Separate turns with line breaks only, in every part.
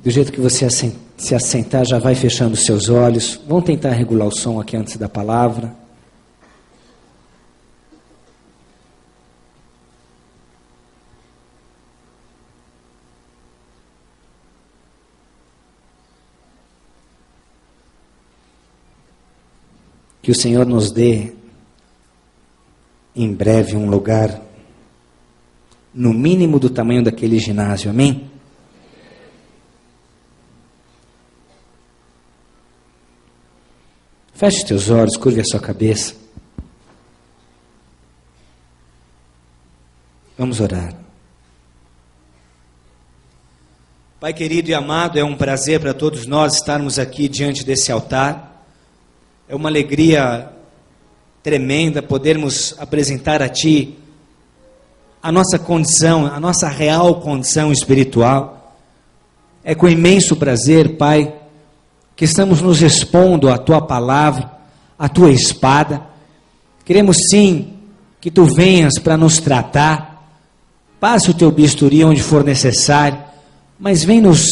Do jeito que você se assentar, já vai fechando os seus olhos. Vamos tentar regular o som aqui antes da palavra. Que o Senhor nos dê, em breve, um lugar, no mínimo do tamanho daquele ginásio, amém? Feche os teus olhos, curve a sua cabeça. Vamos orar. Pai querido e amado, é um prazer para todos nós estarmos aqui diante desse altar. É uma alegria tremenda podermos apresentar a Ti a nossa condição, a nossa real condição espiritual. É com imenso prazer, Pai, que estamos nos expondo à Tua palavra, à Tua espada. Queremos sim que Tu venhas para nos tratar. Passe o Teu bisturi onde for necessário, mas vem nos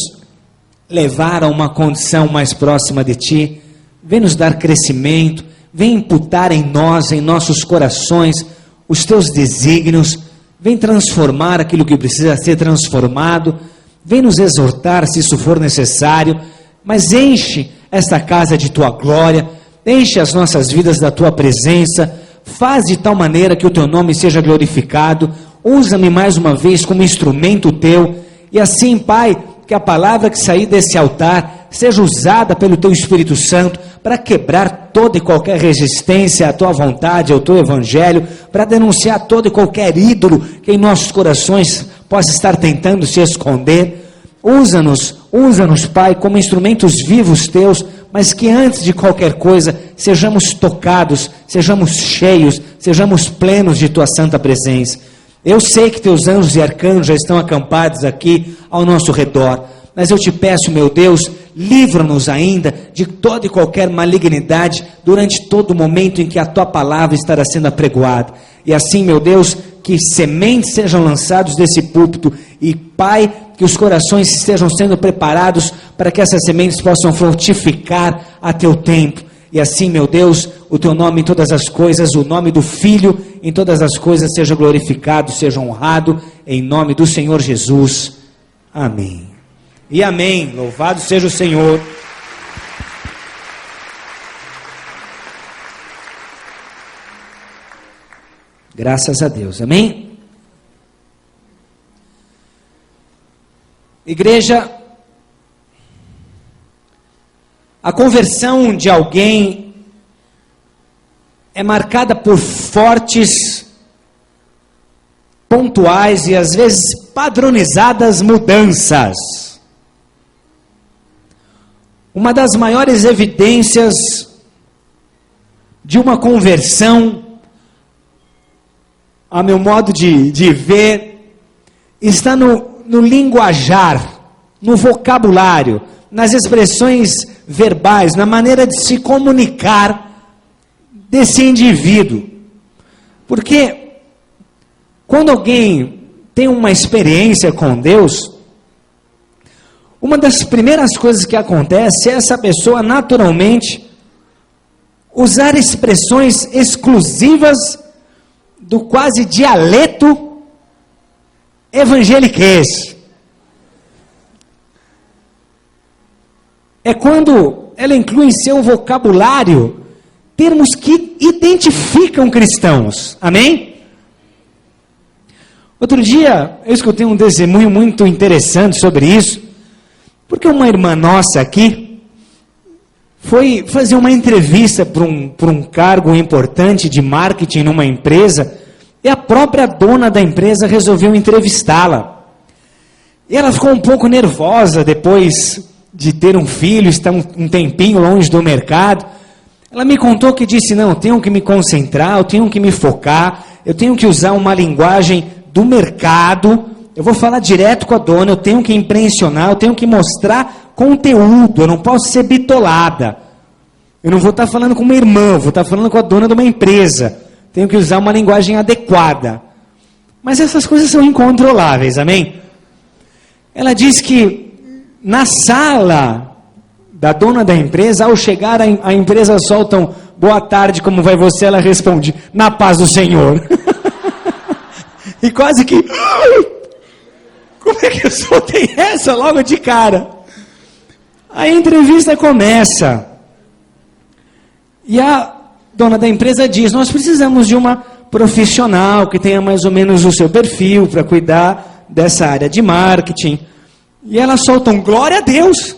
levar a uma condição mais próxima de Ti. Vem nos dar crescimento, vem imputar em nós, em nossos corações, os Teus desígnios, vem transformar aquilo que precisa ser transformado, vem nos exortar se isso for necessário, mas enche esta casa de Tua glória, enche as nossas vidas da Tua presença, faz de tal maneira que o Teu nome seja glorificado, usa-me mais uma vez como instrumento Teu, e assim, Pai, que a palavra que sair desse altar seja usada pelo Teu Espírito Santo para quebrar toda e qualquer resistência à Tua vontade, ao Teu Evangelho, para denunciar todo e qualquer ídolo que em nossos corações possa estar tentando se esconder. Usa-nos, Pai, como instrumentos vivos Teus, mas que antes de qualquer coisa sejamos tocados, sejamos cheios, sejamos plenos de Tua santa presença. Eu sei que Teus anjos e arcanjos já estão acampados aqui ao nosso redor, mas eu Te peço, meu Deus, livra-nos ainda de toda e qualquer malignidade durante todo o momento em que a Tua palavra estará sendo apregoada. E assim, meu Deus, que sementes sejam lançados desse púlpito e, Pai, que os corações estejam sendo preparados para que essas sementes possam frutificar a Teu tempo. E assim, meu Deus, o Teu nome em todas as coisas, o nome do Filho em todas as coisas seja glorificado, seja honrado, em nome do Senhor Jesus. Amém. E amém. Louvado seja o Senhor. Graças a Deus. Amém? Igreja, a conversão de alguém é marcada por fortes, pontuais e às vezes padronizadas mudanças. Uma das maiores evidências de uma conversão, a meu modo de ver, está no linguajar, no vocabulário, nas expressões verbais, na maneira de se comunicar desse indivíduo. Porque quando alguém tem uma experiência com Deus, uma das primeiras coisas que acontece é essa pessoa naturalmente usar expressões exclusivas do quase dialeto evangeliquez. É quando ela inclui em seu vocabulário termos que identificam cristãos. Amém? Outro dia eu escutei um testemunho muito interessante sobre isso, porque uma irmã nossa aqui foi fazer uma entrevista para um cargo importante de marketing numa empresa, e a própria dona da empresa resolveu entrevistá-la. E ela ficou um pouco nervosa depois de ter um filho, estar um tempinho longe do mercado. Ela me contou que disse, não, eu tenho que me concentrar, eu tenho que me focar, eu tenho que usar uma linguagem do mercado, eu vou falar direto com a dona, eu tenho que impressionar, eu tenho que mostrar conteúdo, eu não posso ser bitolada. Eu não vou estar falando com uma irmã, eu vou estar falando com a dona de uma empresa. Tenho que usar uma linguagem adequada. Mas essas coisas são incontroláveis, amém? Ela diz que na sala da dona da empresa, ao chegar a empresa solta um boa tarde, como vai você? Ela responde, na paz do Senhor. E quase que, como é que eu soltei essa logo de cara? A entrevista começa. E a dona da empresa diz, nós precisamos de uma profissional que tenha mais ou menos o seu perfil para cuidar dessa área de marketing. E ela solta um glória a Deus.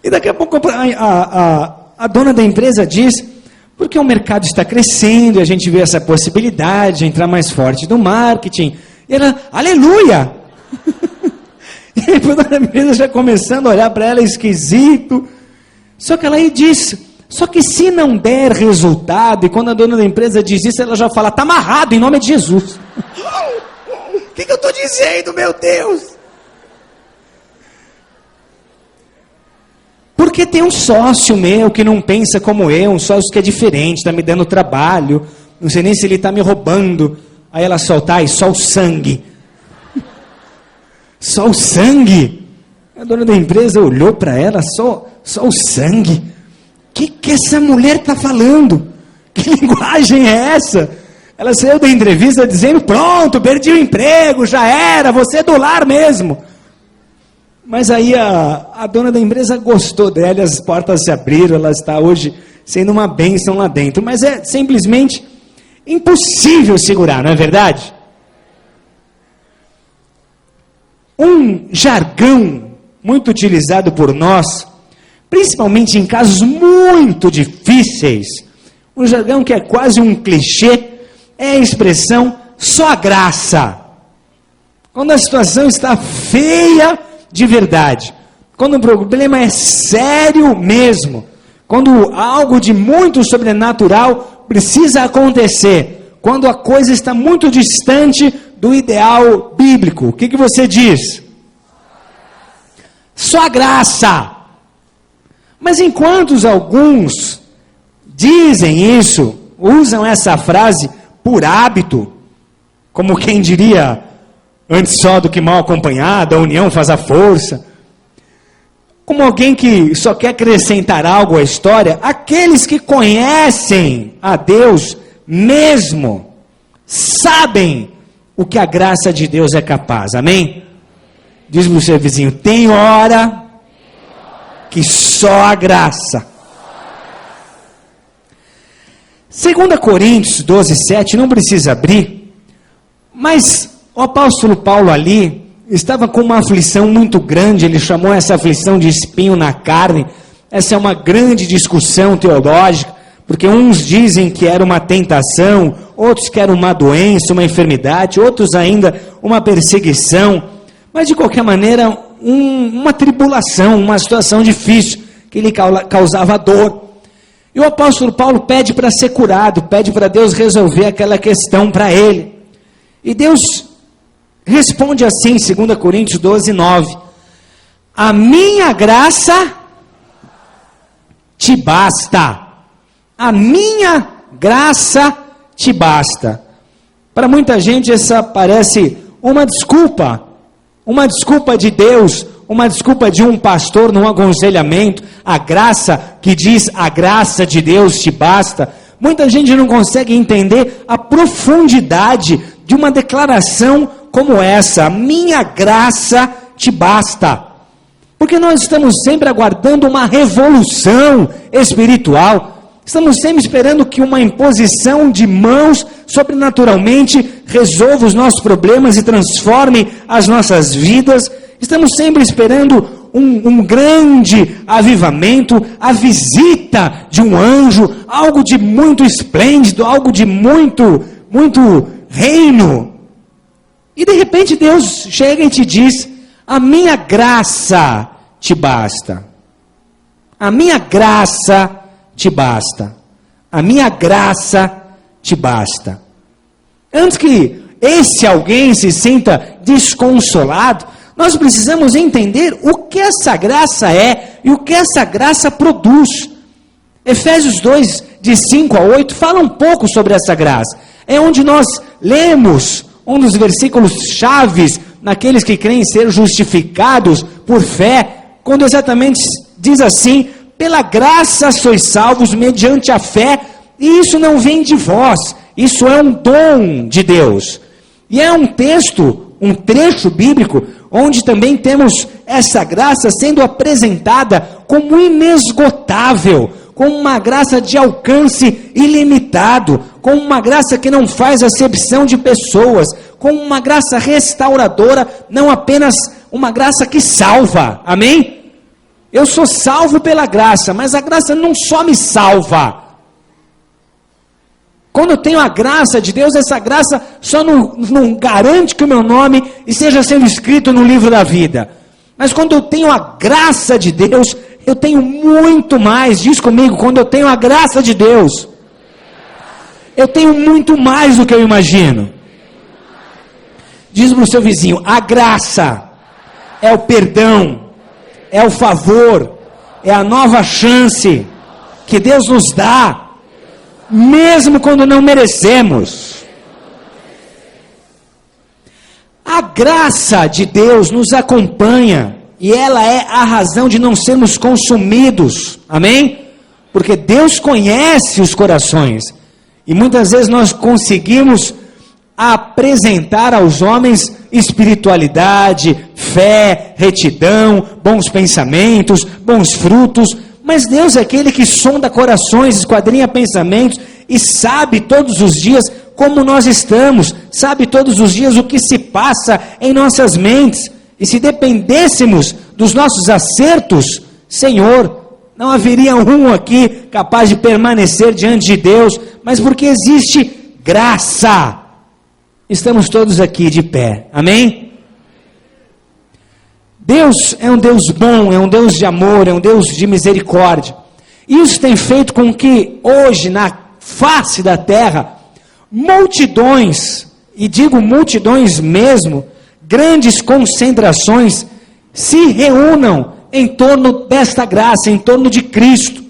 E daqui a pouco a dona da empresa diz, porque o mercado está crescendo, e a gente vê essa possibilidade de entrar mais forte no marketing. E ela, aleluia! E aí a dona da empresa já começando a olhar para ela esquisito. Só que ela aí diz, só que se não der resultado, e quando a dona da empresa diz isso, ela já fala, está amarrado em nome de Jesus. O que eu estou dizendo, meu Deus? Porque tem um sócio meu que não pensa como eu, um sócio que é diferente, está me dando trabalho, não sei nem se ele está me roubando. Aí ela solta, ai, só o sangue. Só o sangue? A dona da empresa olhou para ela, só o sangue? O que essa mulher está falando? Que linguagem é essa? Ela saiu da entrevista dizendo, pronto, perdi o emprego, já era, você é do lar mesmo. Mas aí a dona da empresa gostou dela, as portas se abriram, ela está hoje sendo uma bênção lá dentro. Mas é simplesmente impossível segurar, não é verdade? Um jargão muito utilizado por nós, principalmente em casos muito difíceis, um jargão que é quase um clichê, é a expressão só a graça. Quando a situação está feia de verdade, quando o problema é sério mesmo, quando algo de muito sobrenatural precisa acontecer, quando a coisa está muito distante do ideal bíblico, o que você diz? Só a graça. Mas enquanto alguns dizem isso, usam essa frase por hábito, como quem diria, antes só do que mal acompanhado, a união faz a força. Como alguém que só quer acrescentar algo à história, aqueles que conhecem a Deus mesmo, sabem o que a graça de Deus é capaz, amém? Diz para o seu vizinho, tem hora que só a graça. 2 Coríntios 12:7, não precisa abrir, mas o apóstolo Paulo ali estava com uma aflição muito grande, ele chamou essa aflição de espinho na carne. Essa é uma grande discussão teológica, porque uns dizem que era uma tentação, outros que era uma doença, uma enfermidade, outros ainda uma perseguição, mas de qualquer maneira uma tribulação, uma situação difícil, que lhe causava dor. E o apóstolo Paulo pede para ser curado, pede para Deus resolver aquela questão para ele. E Deus responde assim, 2 Coríntios 12:9, a minha graça te basta. A minha graça te basta. Para muita gente essa parece uma desculpa de Deus, uma desculpa de um pastor num aconselhamento, a graça que diz, a graça de Deus te basta. Muita gente não consegue entender a profundidade de uma declaração como essa, a minha graça te basta. Porque nós estamos sempre aguardando uma revolução espiritual, estamos sempre esperando que uma imposição de mãos sobrenaturalmente resolva os nossos problemas e transforme as nossas vidas. Estamos sempre esperando um grande avivamento, a visita de um anjo, algo de muito esplêndido, algo de muito reino. E de repente Deus chega e te diz, a minha graça te basta. A minha graça te basta. A minha graça te basta. Antes que esse alguém se sinta desconsolado, nós precisamos entender o que essa graça é e o que essa graça produz. Efésios 2, de 5 a 8, fala um pouco sobre essa graça. É onde nós lemos um dos versículos chaves naqueles que creem ser justificados por fé, quando exatamente diz assim: pela graça sois salvos mediante a fé, e isso não vem de vós, isso é um dom de Deus. E é um texto, um trecho bíblico, onde também temos essa graça sendo apresentada como inesgotável, como uma graça de alcance ilimitado, como uma graça que não faz acepção de pessoas, como uma graça restauradora, não apenas uma graça que salva, amém? Eu sou salvo pela graça, mas a graça não só me salva. Quando eu tenho a graça de Deus, essa graça só não garante que o meu nome esteja sendo escrito no livro da vida. Mas quando eu tenho a graça de Deus, eu tenho muito mais. Diz comigo, quando eu tenho a graça de Deus, eu tenho muito mais do que eu imagino. Diz para o seu vizinho: a graça é o perdão, é o favor, é a nova chance que Deus nos dá, mesmo quando não merecemos. A graça de Deus nos acompanha, e ela é a razão de não sermos consumidos, amém? Porque Deus conhece os corações, e muitas vezes nós conseguimos apresentar aos homens espiritualidade, fé, retidão, bons pensamentos, bons frutos, mas Deus é aquele que sonda corações, esquadrinha pensamentos, e sabe todos os dias como nós estamos, sabe todos os dias o que se passa em nossas mentes. E se dependêssemos dos nossos acertos, Senhor, não haveria um aqui capaz de permanecer diante de Deus, mas porque existe graça, estamos todos aqui de pé, amém? Deus é um Deus bom, é um Deus de amor, é um Deus de misericórdia. Isso tem feito com que hoje, na face da terra, multidões, e digo multidões mesmo, grandes concentrações, se reúnam em torno desta graça, em torno de Cristo.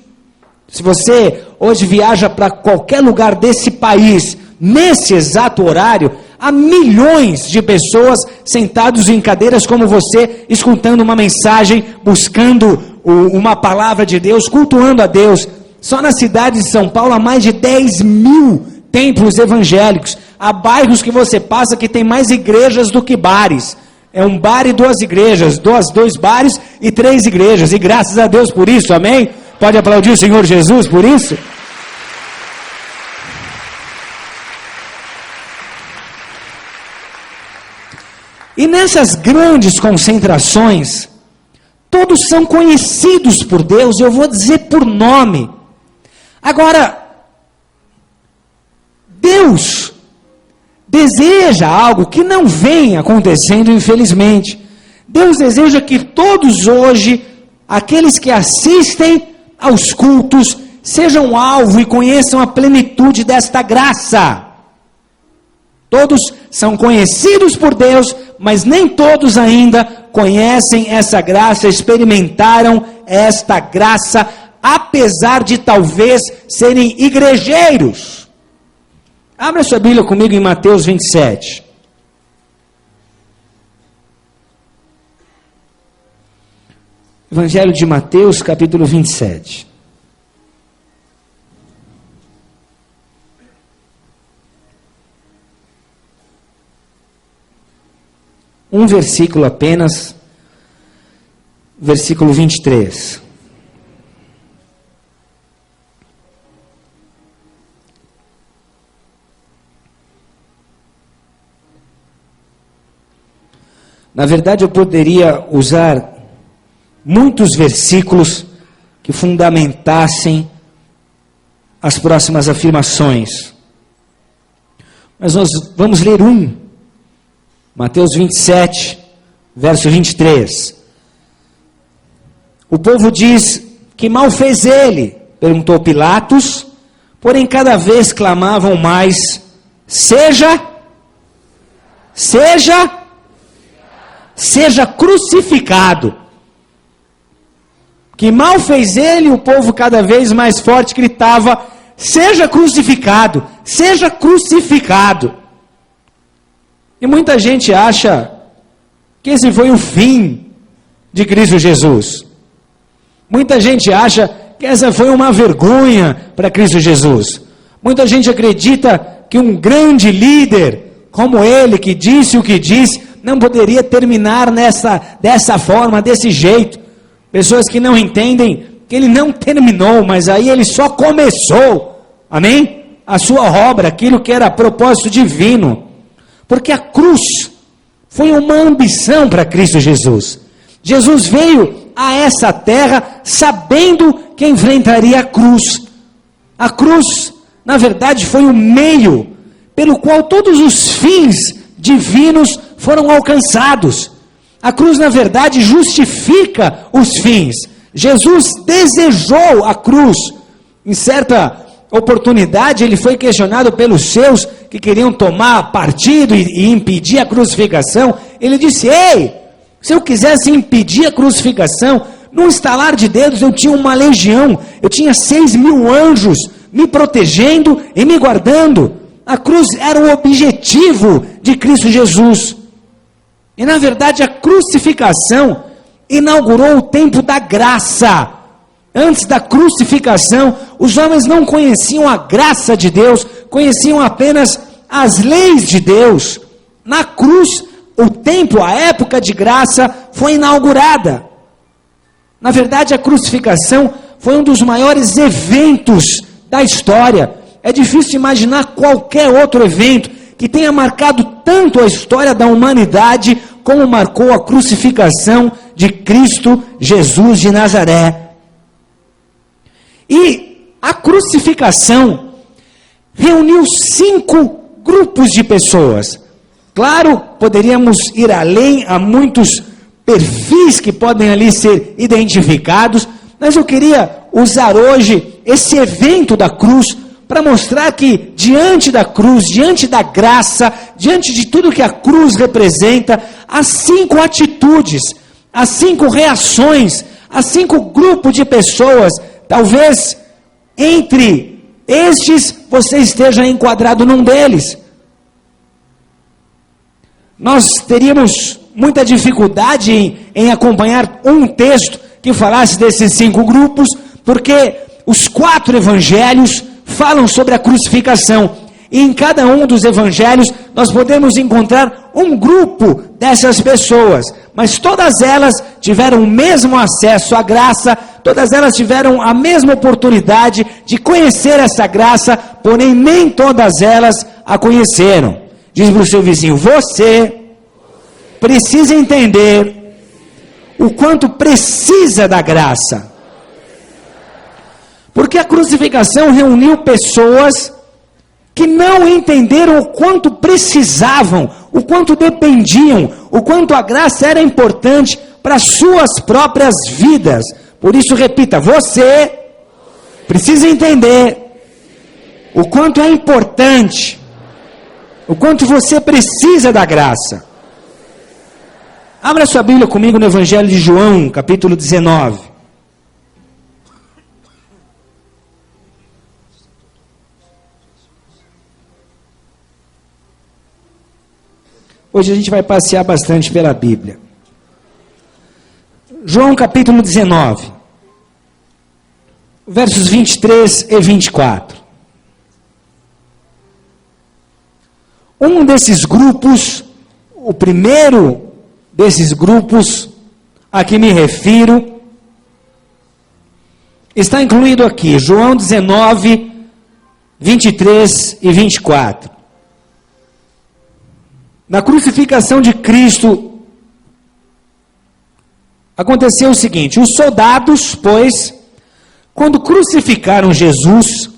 Se você hoje viaja para qualquer lugar desse país, nesse exato horário, há milhões de pessoas sentados em cadeiras como você, escutando uma mensagem, buscando uma palavra de Deus, cultuando a Deus. Só na cidade de São Paulo há mais de 10 mil templos evangélicos. Há bairros que você passa que tem mais igrejas do que bares. É um bar e 2 igrejas, dois bares e 3 igrejas. E graças a Deus por isso, amém? Pode aplaudir o Senhor Jesus por isso? E nessas grandes concentrações, todos são conhecidos por Deus, eu vou dizer por nome. Agora, Deus deseja algo que não vem acontecendo, infelizmente. Deus deseja que todos hoje, aqueles que assistem aos cultos, sejam alvo e conheçam a plenitude desta graça. Todos são conhecidos por Deus, mas nem todos ainda conhecem essa graça, experimentaram esta graça, apesar de talvez serem igrejeiros. Abra sua Bíblia comigo em Mateus 27. Evangelho de Mateus, capítulo 27. Um versículo apenas, versículo 23. Na verdade, eu poderia usar muitos versículos que fundamentassem as próximas afirmações. Mas nós vamos ler um. Mateus 27, verso 23. O povo diz: que mal fez ele? Perguntou Pilatos. Porém, cada vez clamavam mais: seja crucificado. Que mal fez ele? O povo cada vez mais forte gritava: seja crucificado, seja crucificado. E muita gente acha que esse foi o fim de Cristo Jesus. Muita gente acha que essa foi uma vergonha para Cristo Jesus. Muita gente acredita que um grande líder, como ele, que disse o que disse, não poderia terminar dessa forma, desse jeito. Pessoas que não entendem que ele não terminou, mas aí ele só começou, amém? A sua obra, aquilo que era propósito divino. Porque a cruz foi uma ambição para Cristo Jesus. Jesus veio a essa terra sabendo que enfrentaria a cruz. A cruz, na verdade, foi o meio pelo qual todos os fins divinos foram alcançados. A cruz, na verdade, justifica os fins. Jesus desejou a cruz. Em certa oportunidade, ele foi questionado pelos seus que queriam tomar partido e impedir a crucificação. Ele disse: ei, se eu quisesse impedir a crucificação, num estalar de dedos eu tinha uma legião, eu tinha 6.000 anjos me protegendo e me guardando. A cruz era o objetivo de Cristo Jesus. E na verdade a crucificação inaugurou o tempo da graça. Antes da crucificação, os homens não conheciam a graça de Deus, conheciam apenas as leis de Deus. Na cruz, o tempo, a época de graça foi inaugurada. Na verdade, a crucificação foi um dos maiores eventos da história. É difícil imaginar qualquer outro evento que tenha marcado tanto a história da humanidade como marcou a crucificação de Cristo Jesus de Nazaré. E a crucificação reuniu 5 grupos de pessoas. Claro, poderíamos ir além, há muitos perfis que podem ali ser identificados, mas eu queria usar hoje esse evento da cruz para mostrar que diante da cruz, diante da graça, diante de tudo que a cruz representa, há 5 atitudes, há 5 reações, há 5 grupos de pessoas. Talvez entre estes você esteja enquadrado num deles. Nós teríamos muita dificuldade em acompanhar um texto que falasse desses 5 grupos, porque os 4 evangelhos falam sobre a crucificação. E em cada um dos evangelhos nós podemos encontrar um grupo dessas pessoas. Mas todas elas tiveram o mesmo acesso à graça, todas elas tiveram a mesma oportunidade de conhecer essa graça, porém nem todas elas a conheceram. Diz para o seu vizinho: você precisa entender o quanto precisa da graça. Porque a crucificação reuniu pessoas que não entenderam o quanto precisavam, o quanto dependiam, o quanto a graça era importante para suas próprias vidas. Por isso, repita: você precisa entender o quanto é importante, o quanto você precisa da graça. Abra sua Bíblia comigo no Evangelho de João, capítulo 19. Hoje a gente vai passear bastante pela Bíblia. João capítulo 19, versos 23 e 24. Um desses grupos, o primeiro desses grupos a que me refiro, está incluído aqui, João 19, 23 e 24. Na crucificação de Cristo, aconteceu o seguinte: os soldados, pois, quando crucificaram Jesus,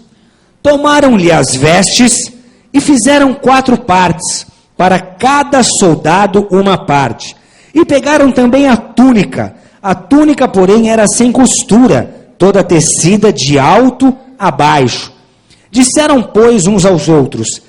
tomaram-lhe as vestes e fizeram 4 partes, para cada soldado uma parte. E pegaram também a túnica, porém, era sem costura, toda tecida de alto a baixo. Disseram, pois, uns aos outros: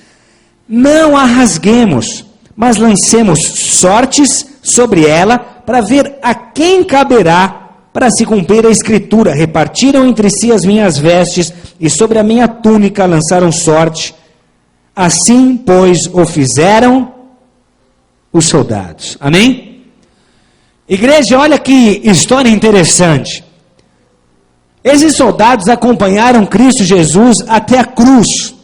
não a rasguemos, mas lancemos sortes sobre ela, para ver a quem caberá, para se cumprir a escritura. Repartiram entre si as minhas vestes, e sobre a minha túnica lançaram sorte. Assim, pois, o fizeram os soldados. Amém? Igreja, olha que história interessante. Esses soldados acompanharam Cristo Jesus até a cruz.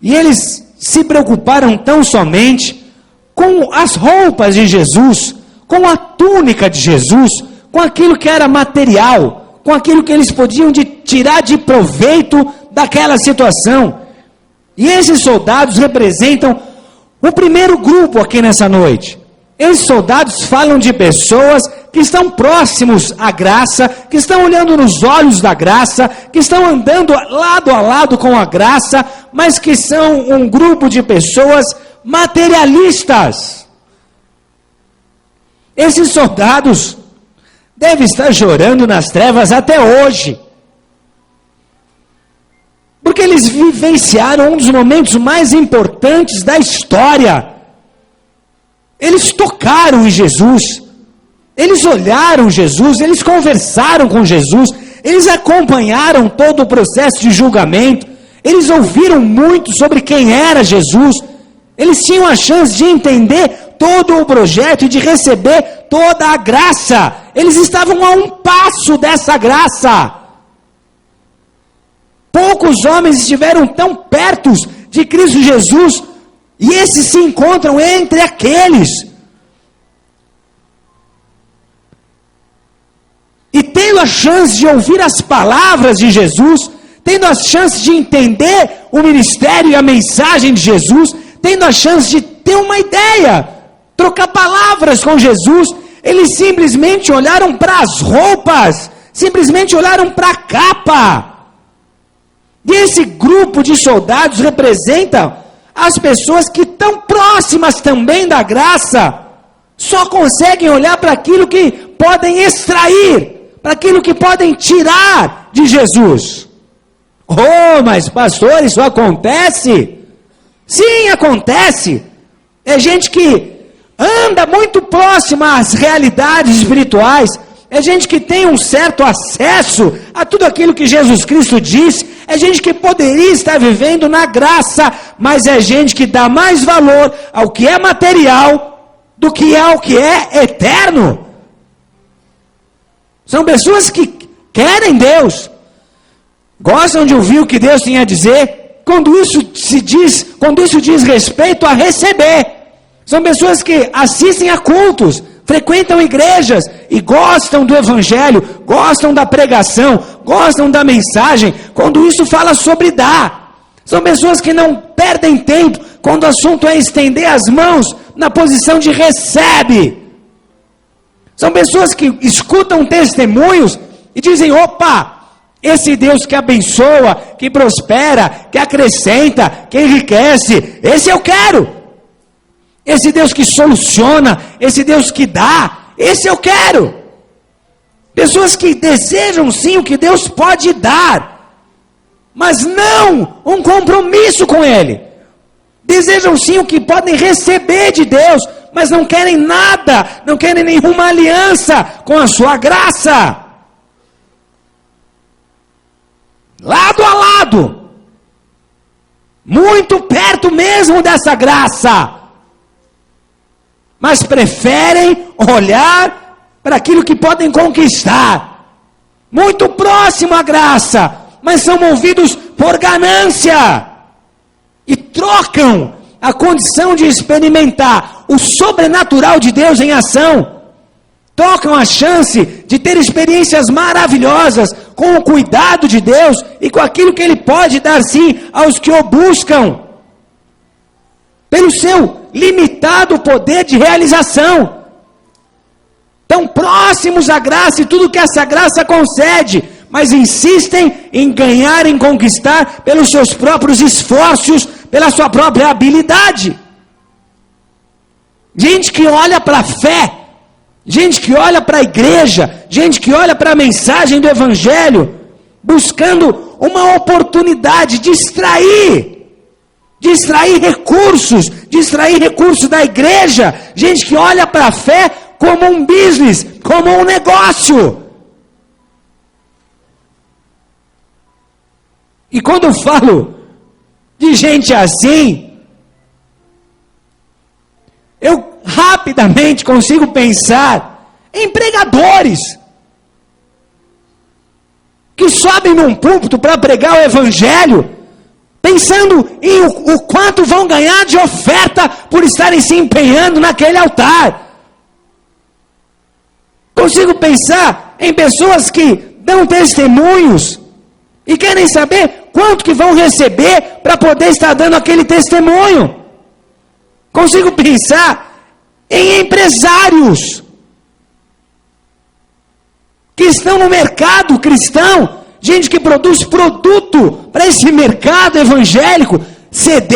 E eles se preocuparam tão somente com as roupas de Jesus, com a túnica de Jesus, com aquilo que era material, com aquilo que eles podiam tirar de proveito daquela situação. E esses soldados representam o primeiro grupo aqui nessa noite. Esses soldados falam de pessoas que estão próximos à graça, que estão olhando nos olhos da graça, que estão andando lado a lado com a graça, mas que são um grupo de pessoas materialistas. Esses soldados devem estar chorando nas trevas até hoje, porque eles vivenciaram um dos momentos mais importantes da história. Eles tocaram em Jesus, eles olharam Jesus, eles conversaram com Jesus, eles acompanharam todo o processo de julgamento, eles ouviram muito sobre quem era Jesus, eles tinham a chance de entender todo o projeto e de receber toda a graça. Eles estavam a um passo dessa graça. Poucos homens estiveram tão perto de Cristo Jesus, e esses se encontram entre aqueles. E tendo a chance de ouvir as palavras de Jesus, tendo a chance de entender o ministério e a mensagem de Jesus, tendo a chance de ter uma ideia, trocar palavras com Jesus, eles simplesmente olharam para as roupas, simplesmente olharam para a capa. E esse grupo de soldados representa as pessoas que estão próximas também da graça, só conseguem olhar para aquilo que podem extrair, para aquilo que podem tirar de Jesus. Oh, mas pastor, isso acontece? Sim, acontece. É gente que anda muito próxima às realidades espirituais, é gente que tem um certo acesso a tudo aquilo que Jesus Cristo disse, é gente que poderia estar vivendo na graça, mas é gente que dá mais valor ao que é material do que ao que é eterno. São pessoas que querem Deus, gostam de ouvir o que Deus tem a dizer, quando isso diz respeito a receber. São pessoas que assistem a cultos, frequentam igrejas e gostam do evangelho, gostam da pregação, gostam da mensagem, quando isso fala sobre dar. São pessoas que não perdem tempo quando o assunto é estender as mãos na posição de recebe. São pessoas que escutam testemunhos e dizem, opa, esse Deus que abençoa, que prospera, que acrescenta, que enriquece, esse eu quero. Esse Deus que soluciona, esse Deus que dá, esse eu quero. Pessoas que desejam sim o que Deus pode dar, mas não um compromisso com Ele. Desejam sim o que podem receber de Deus, mas não querem nada, não querem nenhuma aliança com a sua graça. Lado a lado, muito perto mesmo dessa graça, mas preferem olhar para aquilo que podem conquistar, muito próximo à graça, mas são movidos por ganância, e trocam a condição de experimentar o sobrenatural de Deus em ação, trocam a chance de ter experiências maravilhosas com o cuidado de Deus e com aquilo que Ele pode dar sim aos que o buscam, pelo seu limitado poder de realização. Tão próximos à graça e tudo que essa graça concede, mas insistem em ganhar, em conquistar pelos seus próprios esforços, pela sua própria habilidade. Gente que olha para a fé, gente que olha para a igreja, gente que olha para a mensagem do evangelho, buscando uma oportunidade de extrair recursos da igreja, gente que olha para a fé como um business, como um negócio. E quando eu falo de gente assim, eu rapidamente consigo pensar em pregadores que sobem num púlpito para pregar o evangelho, pensando em o quanto vão ganhar de oferta por estarem se empenhando naquele altar. Consigo pensar em pessoas que dão testemunhos e querem saber quanto que vão receber para poder estar dando aquele testemunho. Consigo pensar em empresários que estão no mercado cristão, gente que produz produto para esse mercado evangélico, CD,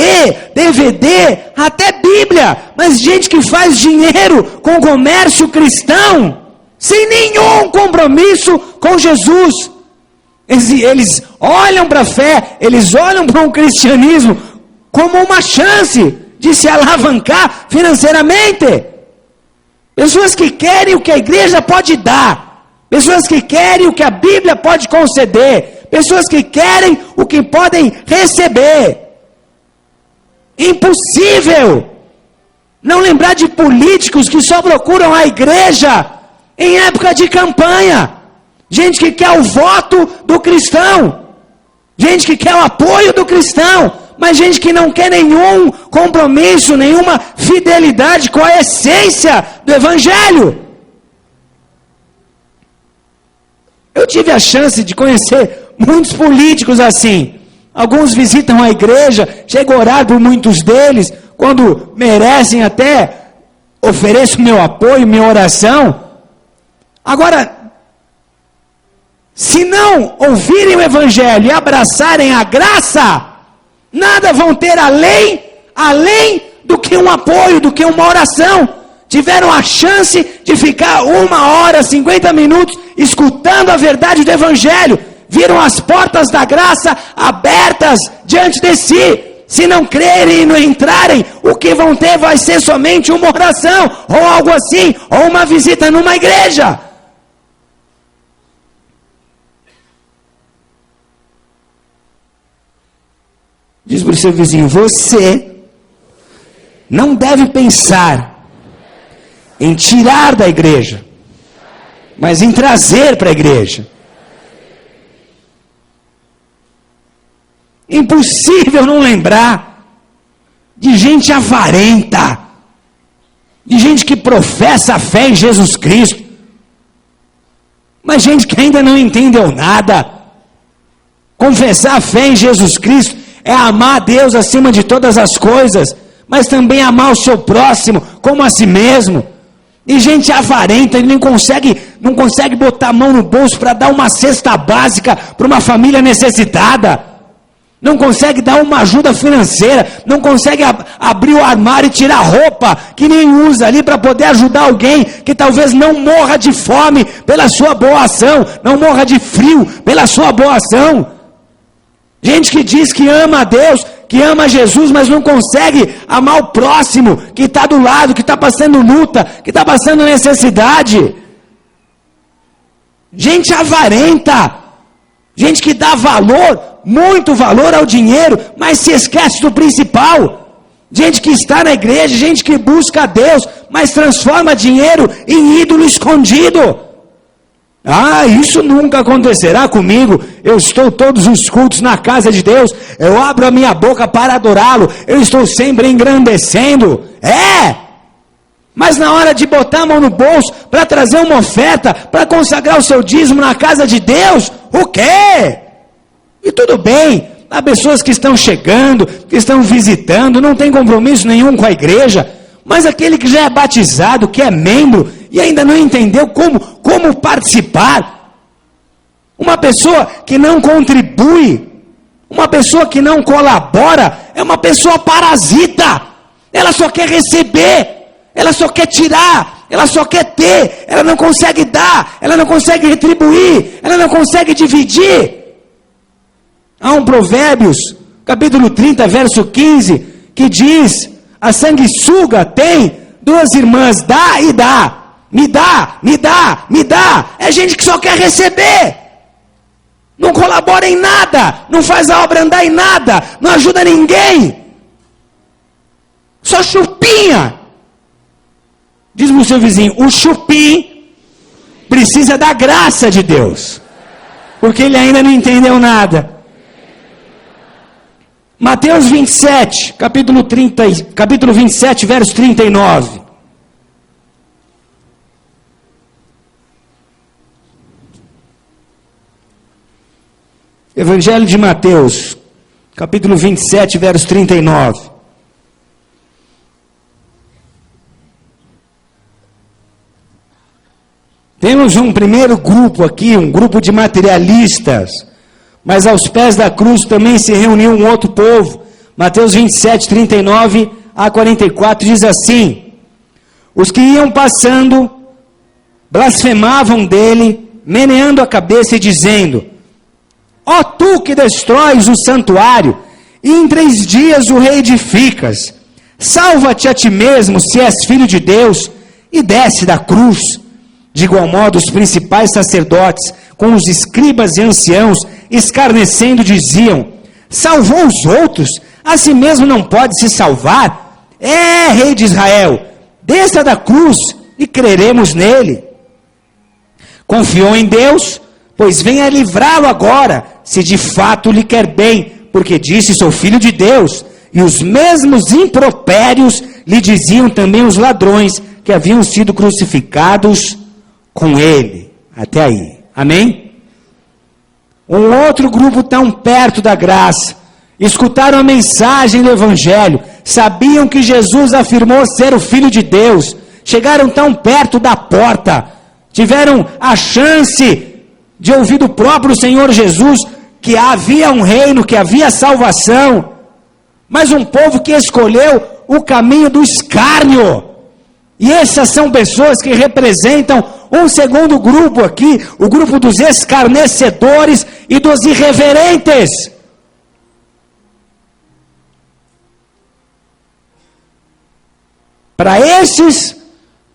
DVD, até Bíblia, mas gente que faz dinheiro com comércio cristão, sem nenhum compromisso com Jesus. Eles olham para a fé, eles olham para um cristianismo como uma chance de se alavancar financeiramente. Pessoas que querem o que a igreja pode dar, pessoas que querem o que a Bíblia pode conceder, pessoas que querem o que podem receber. Impossível não lembrar de políticos que só procuram a igreja em época de campanha. Gente que quer o voto do cristão, gente que quer o apoio do cristão, mas gente que não quer nenhum compromisso, nenhuma fidelidade com a essência do evangelho. Eu tive a chance de conhecer muitos políticos assim. Alguns visitam a igreja, chego a orar por muitos deles, quando merecem até ofereço meu apoio, minha oração. Agora, se não ouvirem o evangelho e abraçarem a graça, nada vão ter além do que um apoio, do que uma oração. Tiveram a chance de ficar 1 hora, 50 minutos, escutando a verdade do evangelho. Viram as portas da graça abertas diante de si. Se não crerem e não entrarem, o que vão ter vai ser somente uma oração, ou algo assim, ou uma visita numa igreja. Diz para o seu vizinho, você não deve pensar em tirar da igreja, mas em trazer para a igreja. Impossível não lembrar de gente avarenta, de gente que professa a fé em Jesus Cristo, mas gente que ainda não entendeu nada. Confessar a fé em Jesus Cristo é amar a Deus acima de todas as coisas, mas também amar o seu próximo como a si mesmo. E gente avarenta, ele não consegue botar a mão no bolso para dar uma cesta básica para uma família necessitada. Não consegue dar uma ajuda financeira, não consegue abrir o armário e tirar roupa que nem usa ali para poder ajudar alguém que talvez não morra de fome pela sua boa ação, não morra de frio pela sua boa ação. Gente que diz que ama a Deus, que ama Jesus, mas não consegue amar o próximo, que está do lado, que está passando luta, que está passando necessidade. Gente avarenta, gente que dá valor, muito valor ao dinheiro, mas se esquece do principal. Gente que está na igreja, gente que busca a Deus, mas transforma dinheiro em ídolo escondido. Ah, isso nunca acontecerá comigo. Eu estou todos os cultos na casa de Deus, eu abro a minha boca para adorá-lo, eu estou sempre engrandecendo. Mas na hora de botar a mão no bolso, para trazer uma oferta, para consagrar o seu dízimo na casa de Deus, o quê? E tudo bem, há pessoas que estão chegando, que estão visitando, não tem compromisso nenhum com a igreja, mas aquele que já é batizado, que é membro, e ainda não entendeu como participar, uma pessoa que não contribui, uma pessoa que não colabora, é uma pessoa parasita, ela só quer receber, ela só quer tirar, ela só quer ter, ela não consegue dar, ela não consegue retribuir, ela não consegue dividir. Há um Provérbios, capítulo 30, verso 15, que diz, a sanguessuga tem 2 irmãs, dá e dá, me dá, me dá, me dá. É gente que só quer receber, não colabora em nada, não faz a obra andar em nada, não ajuda ninguém, só chupinha. Diz para o seu vizinho, o chupim precisa da graça de Deus, porque ele ainda não entendeu nada. Mateus 27, capítulo 27, verso 39. Evangelho de Mateus, capítulo 27, verso 39. Temos um primeiro grupo aqui, um grupo de materialistas, mas aos pés da cruz também se reuniu um outro povo. Mateus 27, 39 a 44 diz assim: os que iam passando blasfemavam dele, meneando a cabeça e dizendo: ó tu que destróis o santuário, e em 3 dias o reedificas, salva-te a ti mesmo, se és filho de Deus, e desce da cruz. De igual modo, os principais sacerdotes, com os escribas e anciãos, escarnecendo, diziam: salvou os outros, a si mesmo não pode se salvar? Rei de Israel, desça da cruz e creremos nele. Confiou em Deus, pois venha livrá-lo agora, se de fato lhe quer bem, porque disse: sou filho de Deus. E os mesmos impropérios lhe diziam também os ladrões que haviam sido crucificados com ele. Até aí. Amém? Um outro grupo tão perto da graça, escutaram a mensagem do Evangelho, sabiam que Jesus afirmou ser o Filho de Deus, chegaram tão perto da porta, tiveram a chance de ouvir do próprio Senhor Jesus que havia um reino, que havia salvação, mas um povo que escolheu o caminho do escárnio. E essas são pessoas que representam um segundo grupo aqui, o grupo dos escarnecedores e dos irreverentes. Para esses,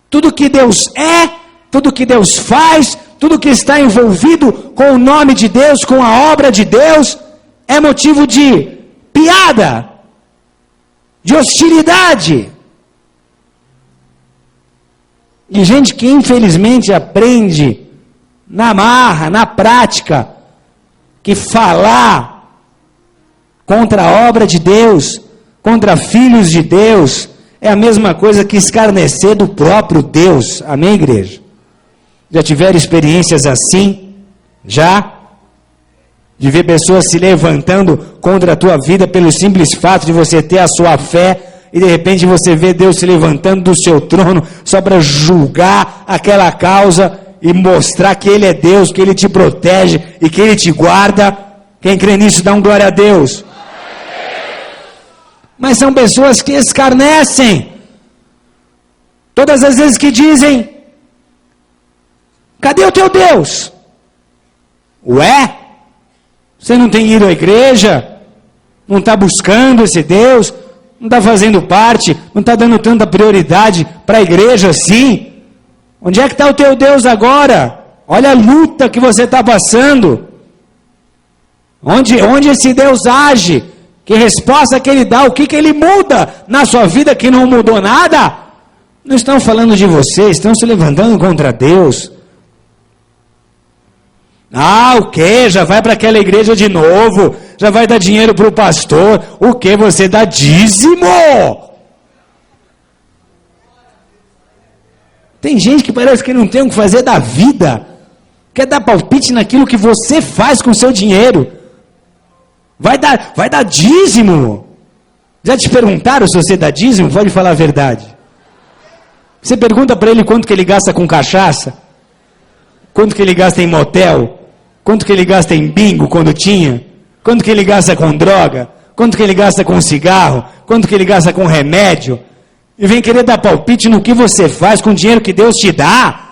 tudo que Deus é, tudo que Deus faz, tudo que está envolvido com o nome de Deus, com a obra de Deus, é motivo de piada, de hostilidade. E gente que infelizmente aprende na marra, na prática, que falar contra a obra de Deus, contra filhos de Deus, é a mesma coisa que escarnecer do próprio Deus. Amém, igreja? Já tiveram experiências assim? Já? De ver pessoas se levantando contra a tua vida pelo simples fato de você ter a sua fé, e de repente você vê Deus se levantando do seu trono só para julgar aquela causa e mostrar que Ele é Deus, que Ele te protege e que Ele te guarda. Quem crê nisso dá um glória a Deus. Mas são pessoas que escarnecem. Todas as vezes que dizem: cadê o teu Deus? Ué? Você não tem ido à igreja? Não está buscando esse Deus? Não está fazendo parte? Não está dando tanta prioridade para a igreja assim? Onde é que está o teu Deus agora? Olha a luta que você está passando. Onde esse Deus age? Que resposta que Ele dá? O que Ele muda na sua vida que não mudou nada? Não estão falando de você, estão se levantando contra Deus. Ah, o que? Já vai para aquela igreja de novo? Já vai dar dinheiro para o pastor? O que? Você dá dízimo? Tem gente que parece que não tem o que fazer da vida. Quer dar palpite naquilo que você faz com o seu dinheiro. Vai dar dízimo. Já te perguntaram se você dá dízimo? Pode falar a verdade. Você pergunta para ele quanto que ele gasta com cachaça? Quanto que ele gasta em motel? Quanto que ele gasta em bingo quando tinha? Quanto que ele gasta com droga? Quanto que ele gasta com cigarro? Quanto que ele gasta com remédio? E vem querer dar palpite no que você faz com o dinheiro que Deus te dá?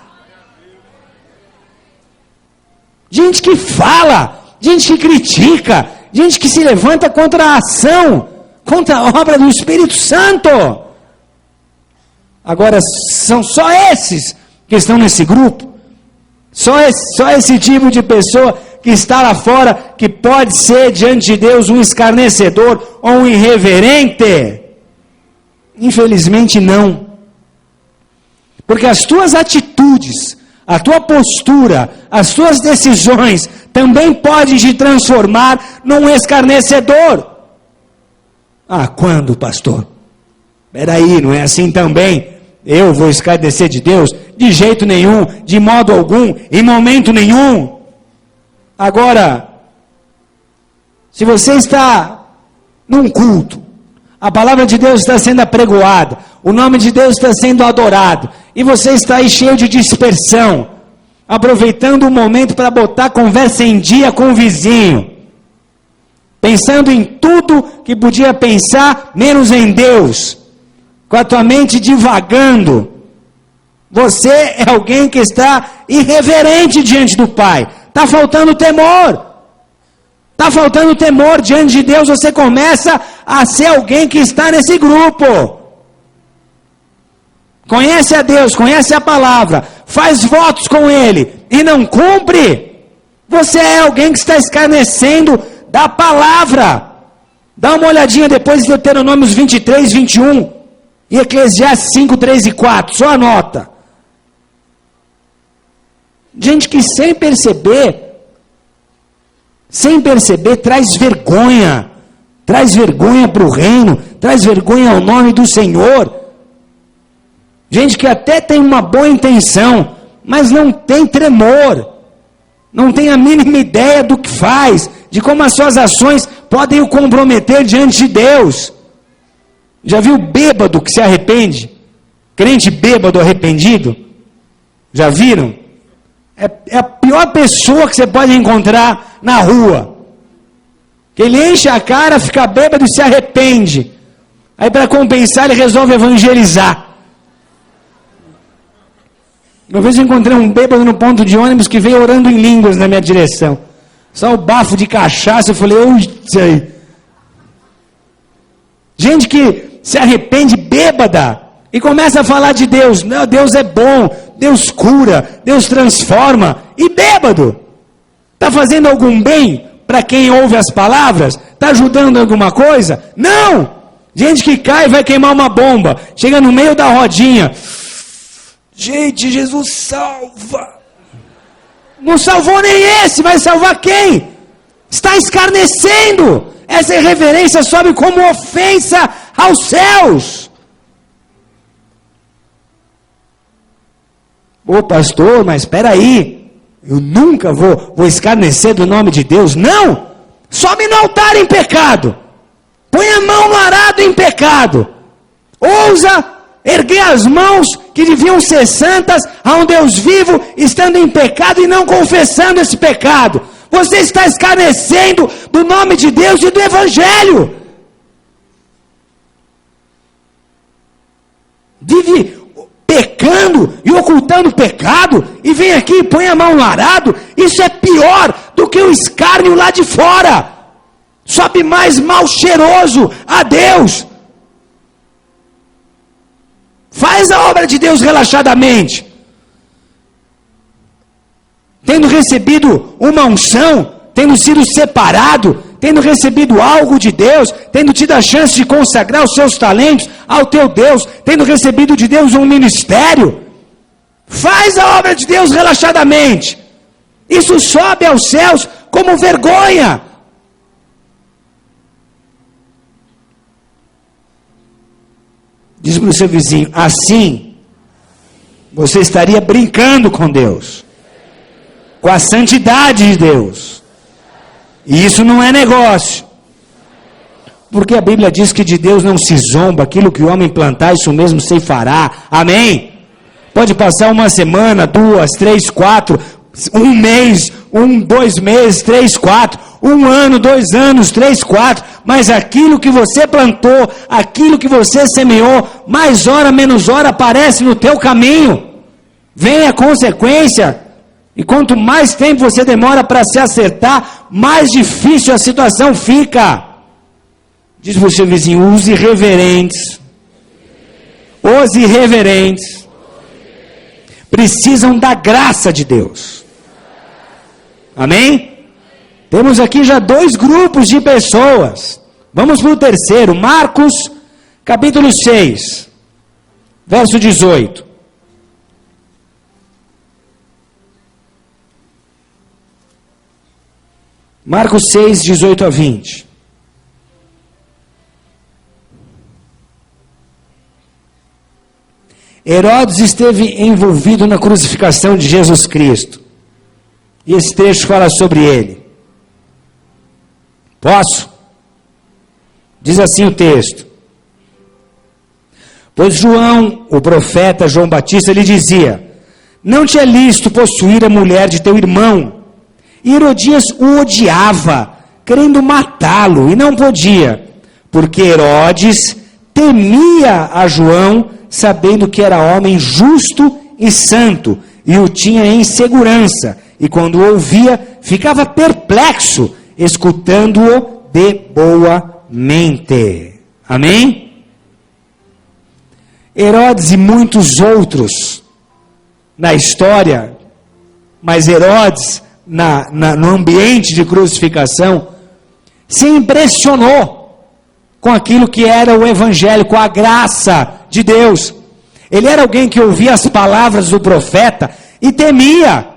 Gente que fala, gente que critica, gente que se levanta contra a ação, contra a obra do Espírito Santo. Agora, são só esses que estão nesse grupo? Só esse tipo de pessoa que está lá fora, que pode ser diante de Deus um escarnecedor ou um irreverente? Infelizmente não. Porque as tuas atitudes, a tua postura, as tuas decisões também podem te transformar num escarnecedor. Ah, quando, pastor? Peraí, não é assim também? Eu vou escarnecer de Deus? De jeito nenhum, de modo algum, em momento nenhum. Agora, se você está num culto, a palavra de Deus está sendo apregoada, o nome de Deus está sendo adorado, e você está aí cheio de dispersão, aproveitando o momento para botar a conversa em dia com o vizinho, pensando em tudo que podia pensar, menos em Deus, com a tua mente divagando, você é alguém que está irreverente diante do Pai, está faltando temor. Está faltando temor diante de Deus, você começa a ser alguém que está nesse grupo. Conhece a Deus, conhece a palavra, faz votos com Ele e não cumpre. Você é alguém que está escarnecendo da palavra. Dá uma olhadinha depois de Deuteronômios 23, 21 e Eclesiastes 5, 3 e 4, só anota. Gente que sem perceber, traz vergonha para o reino, traz vergonha ao nome do Senhor. Gente que até tem uma boa intenção, mas não tem tremor, não tem a mínima ideia do que faz, de como as suas ações podem o comprometer diante de Deus. Já viu bêbado que se arrepende? Crente bêbado arrependido? Já viram? É a pior pessoa que você pode encontrar na rua. Que ele enche a cara, fica bêbado e se arrepende. Aí para compensar ele resolve evangelizar. Uma vez eu encontrei um bêbado no ponto de ônibus que veio orando em línguas na minha direção. Só o bafo de cachaça, eu falei, ui, gente que se arrepende bêbada e começa a falar de Deus. Não, Deus é bom, Deus cura, Deus transforma. E bêbado, está fazendo algum bem para quem ouve as palavras? Está ajudando em alguma coisa? Não! Gente que cai e vai queimar uma bomba, chega no meio da rodinha. Gente, Jesus salva. Não salvou nem esse, vai salvar quem? Está escarnecendo. Essa irreverência sobe como ofensa aos céus. Ô pastor, mas espera aí, eu nunca vou escarnecer do nome de Deus. Não, sobe no altar em pecado, põe a mão no arado em pecado, ousa erguer as mãos que deviam ser santas a um Deus vivo, estando em pecado e não confessando esse pecado. Você está escarnecendo do nome de Deus e do Evangelho. Vive pecando e ocultando o pecado, e vem aqui e põe a mão no arado. Isso é pior do que o escárnio lá de fora. Sobe mais mal cheiroso a Deus. Faz a obra de Deus relaxadamente. Tendo recebido uma unção, tendo sido separado, tendo recebido algo de Deus, tendo tido a chance de consagrar os seus talentos ao teu Deus, tendo recebido de Deus um ministério, faz a obra de Deus relaxadamente. Isso sobe aos céus como vergonha. Diz para o seu vizinho, assim, você estaria brincando com Deus, com a santidade de Deus. E isso não é negócio. Porque a Bíblia diz que de Deus não se zomba, aquilo que o homem plantar, isso mesmo ceifará. Amém? Pode passar uma semana, 2, 3, 4, um mês, 2 meses, 3, 4, 1 ano, 2 anos, 3, 4, mas aquilo que você plantou, aquilo que você semeou, mais hora, menos hora, aparece no teu caminho. Vem a consequência. E quanto mais tempo você demora para se acertar, mais difícil a situação fica. Diz para o seu vizinho, os irreverentes precisam da graça de Deus. Amém? Temos aqui já 2 grupos de pessoas. Vamos para o terceiro, Marcos, capítulo 6, verso 18. Marcos 6, 18 a 20. Herodes esteve envolvido na crucificação de Jesus Cristo. E esse trecho fala sobre ele. Posso? Diz assim o texto. Pois João, o profeta João Batista, lhe dizia: não te é lícito possuir a mulher de teu irmão. E Herodias o odiava, querendo matá-lo, e não podia, porque Herodes temia a João, sabendo que era homem justo e santo, e o tinha em segurança, e quando o ouvia, ficava perplexo, escutando-o de boa mente. Amém? Herodes e muitos outros na história, mas Herodes, no ambiente de crucificação, se impressionou com aquilo que era o evangelho, com a graça de Deus. Ele era alguém que ouvia as palavras do profeta e temia,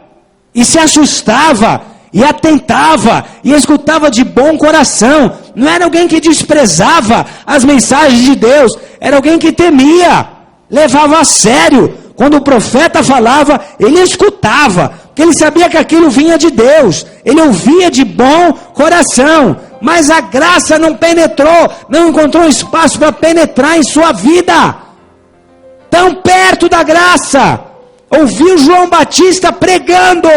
e se assustava, e atentava, e escutava de bom coração. Não era alguém que desprezava as mensagens de Deus, era alguém que temia, levava a sério. Quando o profeta falava, ele escutava, porque ele sabia que aquilo vinha de Deus, ele ouvia de bom coração, mas a graça não penetrou, não encontrou espaço para penetrar em sua vida. Tão perto da graça, ouviu João Batista pregando,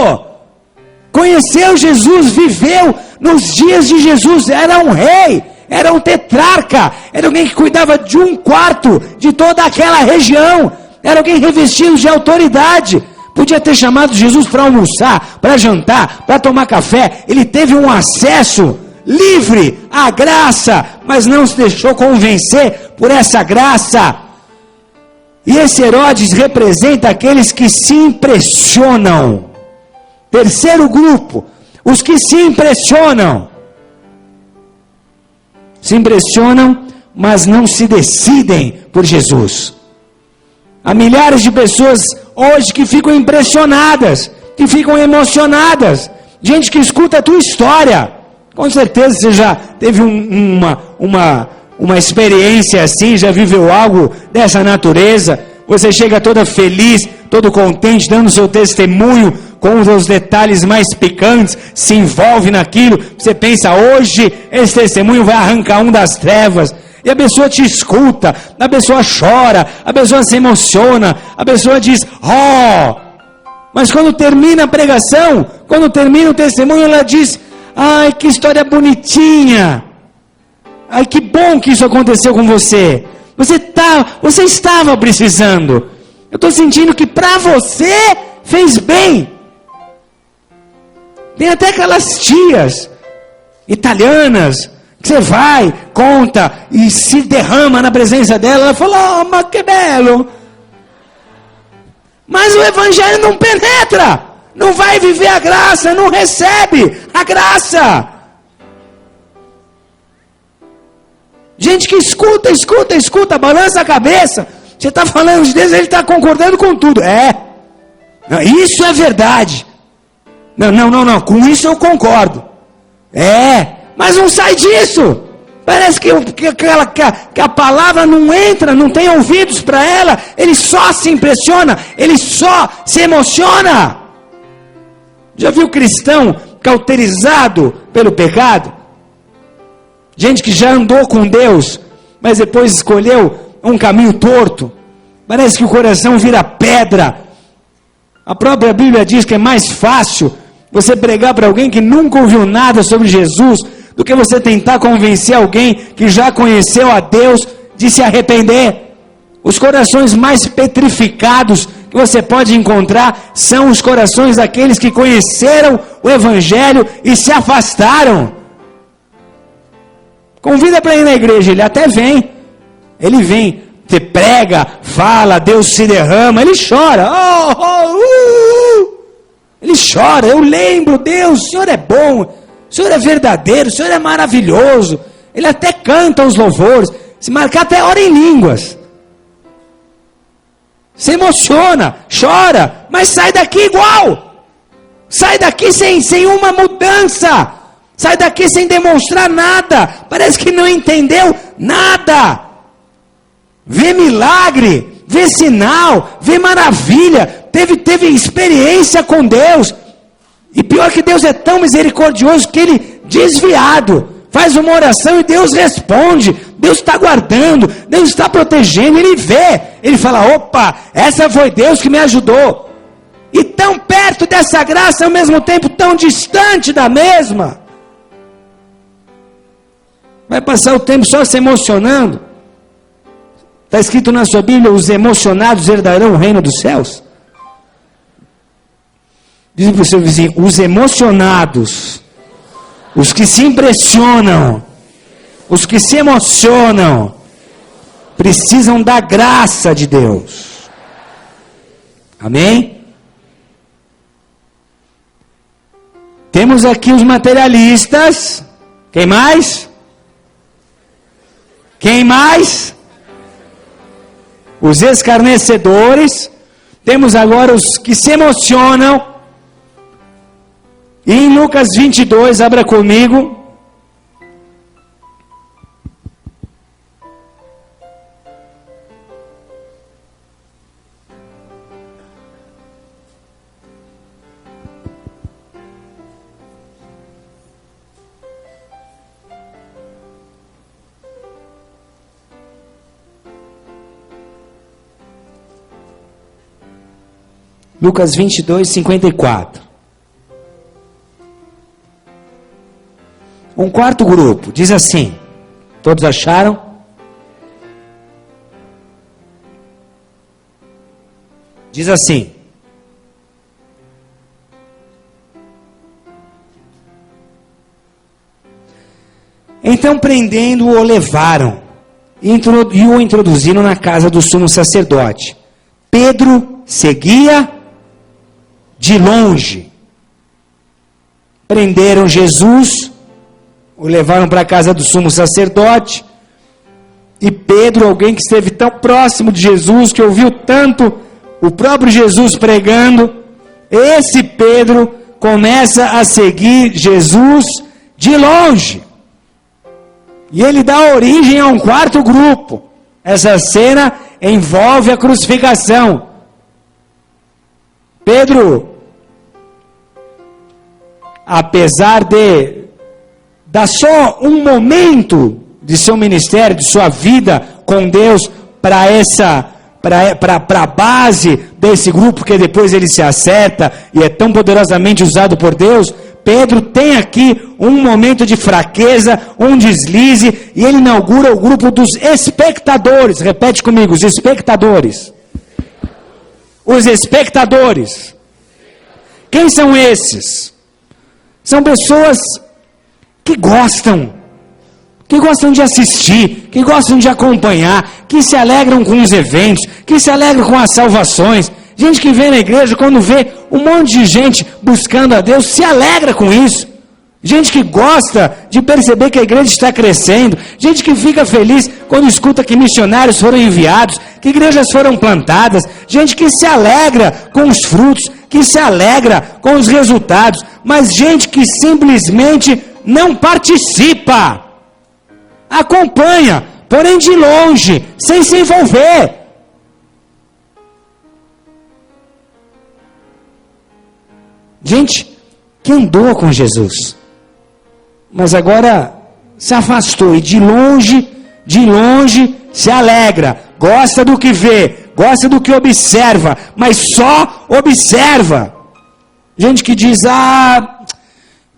conheceu Jesus, viveu nos dias de Jesus, era um rei, era um tetrarca, era alguém que cuidava de 1/4 de toda aquela região, era alguém revestido de autoridade, podia ter chamado Jesus para almoçar, para jantar, para tomar café, ele teve um acesso livre à graça, mas não se deixou convencer por essa graça. E esse Herodes representa aqueles que se impressionam. Terceiro grupo, os que se impressionam. Se impressionam, mas não se decidem por Jesus. Há milhares de pessoas hoje que ficam impressionadas, que ficam emocionadas. Gente que escuta a tua história. Com certeza você já teve uma experiência assim, já viveu algo dessa natureza. Você chega toda feliz, todo contente, dando seu testemunho com os detalhes mais picantes, se envolve naquilo. Você pensa, hoje esse testemunho vai arrancar um das trevas. E a pessoa te escuta, a pessoa chora, a pessoa se emociona, a pessoa diz, oh! Mas quando termina a pregação, quando termina o testemunho, ela diz, ai, que história bonitinha! Ai, que bom que isso aconteceu com você! Você estava precisando. Eu estou sentindo que para você fez bem. Tem até aquelas tias italianas, que você vai, conta e se derrama na presença dela. Ela fala, oh, mas que belo. Mas o evangelho não penetra. Não vai viver a graça, não recebe a graça. Gente que escuta, balança a cabeça. Você está falando de Deus, ele está concordando com tudo. Não, isso é verdade. Não, com isso eu concordo. Mas não sai disso. Parece que a palavra não entra, não tem ouvidos para ela. Ele só se impressiona, ele só se emociona. Já viu cristão cauterizado pelo pecado? Gente que já andou com Deus, mas depois escolheu um caminho torto. Parece que o coração vira pedra. A própria Bíblia diz que é mais fácil você pregar para alguém que nunca ouviu nada sobre Jesus, do que você tentar convencer alguém que já conheceu a Deus de se arrepender. Os corações mais petrificados que você pode encontrar são os corações daqueles que conheceram o Evangelho e se afastaram. Convida para ir na igreja, ele até vem. Ele vem, você prega, fala, Deus se derrama, ele chora. Ele chora, eu lembro, Deus, o Senhor é bom, o Senhor é verdadeiro, o Senhor é maravilhoso. Ele até canta os louvores, se marcar até ora em línguas. Se emociona, chora, mas sai daqui igual. Sai daqui sem uma mudança. Sai daqui sem demonstrar nada. Parece que não entendeu nada. Vê milagre, vê sinal, vê maravilha. Teve experiência com Deus. E pior que Deus é tão misericordioso que ele, desviado, faz uma oração e Deus responde. Deus está guardando, Deus está protegendo, ele vê. Ele fala, opa, essa foi Deus que me ajudou. E tão perto dessa graça, ao mesmo tempo tão distante da mesma. Vai passar o tempo só se emocionando. Está escrito na sua Bíblia, os emocionados herdarão o reino dos céus. Diz para o seu vizinho, os emocionados, os que se impressionam, os que se emocionam, precisam da graça de Deus. Amém? Temos aqui os materialistas. Quem mais? Quem mais? Os escarnecedores. Temos agora os que se emocionam. E em Lucas 22, abra comigo. Lucas 22, 54. Um quarto grupo, diz assim, todos acharam? Diz assim, então prendendo-o, o levaram e o introduziram na casa do sumo sacerdote. Pedro seguia de longe. Prenderam Jesus, o levaram para a casa do sumo sacerdote, e Pedro, alguém que esteve tão próximo de Jesus, que ouviu tanto o próprio Jesus pregando, esse Pedro começa a seguir Jesus de longe, e ele dá origem a um quarto grupo. Essa cena envolve a crucificação. Pedro, apesar de dar só um momento de seu ministério, de sua vida com Deus, para a base desse grupo, que depois ele se acerta e é tão poderosamente usado por Deus, Pedro tem aqui um momento de fraqueza, um deslize, e ele inaugura o grupo dos espectadores. Repete comigo, os espectadores. Os espectadores. Quem são esses? São pessoas que gostam de assistir, que gostam de acompanhar, que se alegram com os eventos, que se alegram com as salvações. Gente que vem na igreja, quando vê um monte de gente buscando a Deus, se alegra com isso. Gente que gosta de perceber que a igreja está crescendo. Gente que fica feliz quando escuta que missionários foram enviados, que igrejas foram plantadas. Gente que se alegra com os frutos, que se alegra com os resultados. Mas gente que simplesmente não participa. Acompanha, porém de longe, sem se envolver. Gente que andou com Jesus, mas agora se afastou e de longe se alegra, gosta do que vê, gosta do que observa, mas só observa. Gente que diz,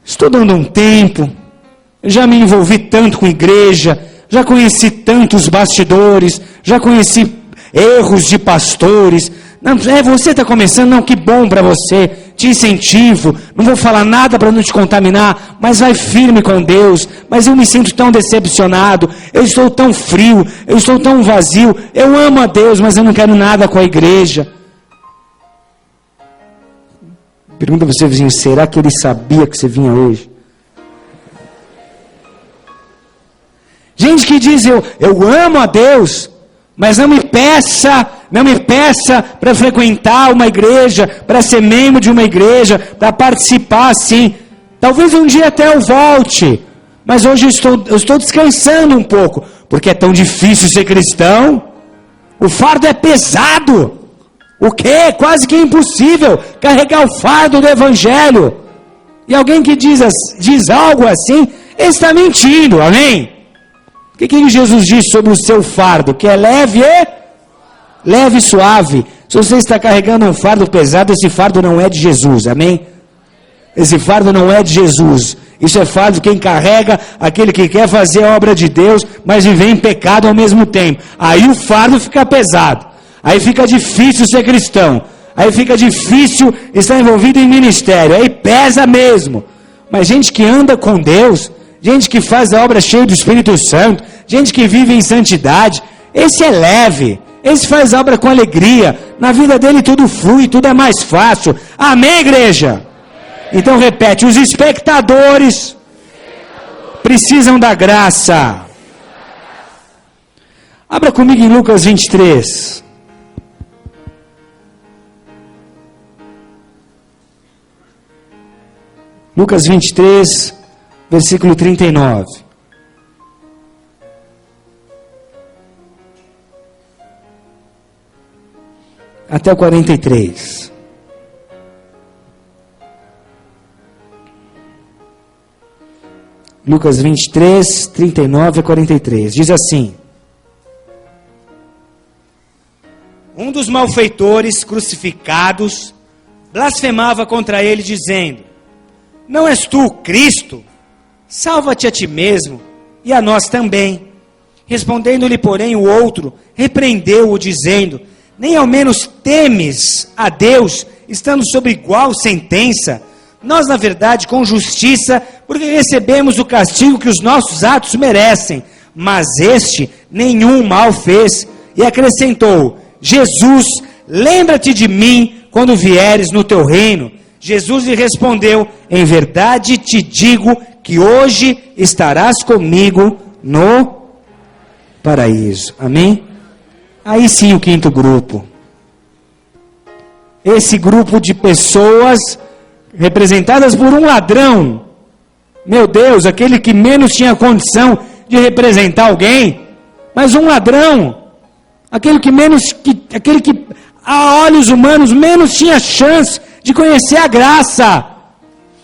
estou dando um tempo, já me envolvi tanto com igreja, já conheci tantos bastidores, já conheci erros de pastores. Não, você está começando, não, que bom para você, te incentivo, não vou falar nada para não te contaminar, mas vai firme com Deus. Mas eu me sinto tão decepcionado, eu estou tão frio, eu estou tão vazio, eu amo a Deus, mas eu não quero nada com a igreja. Pergunta para o seu vizinho, será que ele sabia que você vinha hoje? Gente que diz, eu amo a Deus, mas não me peça para frequentar uma igreja, para ser membro de uma igreja, para participar assim. Talvez um dia até eu volte, mas hoje eu estou descansando um pouco, porque é tão difícil ser cristão. O fardo é pesado. O quê? Quase que impossível carregar o fardo do evangelho. E alguém que diz algo assim, ele está mentindo, amém? O que Jesus disse sobre o seu fardo? Que é leve e suave. Se você está carregando um fardo pesado, esse fardo não é de Jesus, amém? Esse fardo não é de Jesus. Isso é fardo de quem carrega, aquele que quer fazer a obra de Deus, mas viver em pecado ao mesmo tempo. Aí o fardo fica pesado. Aí fica difícil ser cristão. Aí fica difícil estar envolvido em ministério. Aí pesa mesmo. Mas gente que anda com Deus, gente que faz a obra cheia do Espírito Santo, gente que vive em santidade, esse é leve. Esse faz a obra com alegria. Na vida dele tudo flui, tudo é mais fácil. Amém, igreja? Então repete, os espectadores precisam da graça. Abra comigo em Lucas 23. Lucas 23, versículo 39. Até o 43. Lucas 23, 39 a 43. Diz assim: um dos malfeitores crucificados blasfemava contra ele, dizendo: não és tu Cristo? Salva-te a ti mesmo e a nós também. Respondendo-lhe, porém, o outro repreendeu-o, dizendo: nem ao menos temes a Deus, estando sob igual sentença? Nós, na verdade, com justiça, porque recebemos o castigo que os nossos atos merecem, mas este nenhum mal fez. E acrescentou: Jesus, lembra-te de mim quando vieres no teu reino. Jesus lhe respondeu: em verdade te digo que hoje estarás comigo no paraíso. Amém? Aí sim o quinto grupo. Esse grupo de pessoas representadas por um ladrão. Meu Deus, aquele que menos tinha condição de representar alguém, mas um ladrão. Aquele que a olhos humanos menos tinha chance de conhecer a graça,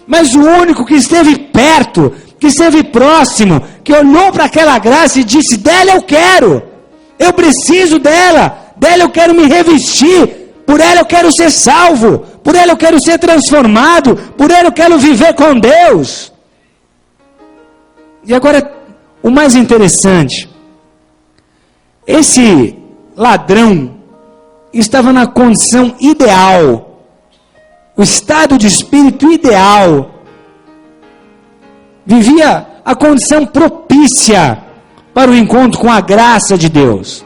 mas o único que esteve perto, que esteve próximo, que olhou para aquela graça e disse: dela eu quero, eu preciso dela eu quero me revestir, por ela eu quero ser salvo, por ela eu quero ser transformado, por ela eu quero viver com Deus. E agora, o mais interessante, esse ladrão estava na condição ideal, o estado de espírito ideal, vivia a condição propícia para o encontro com a graça de Deus,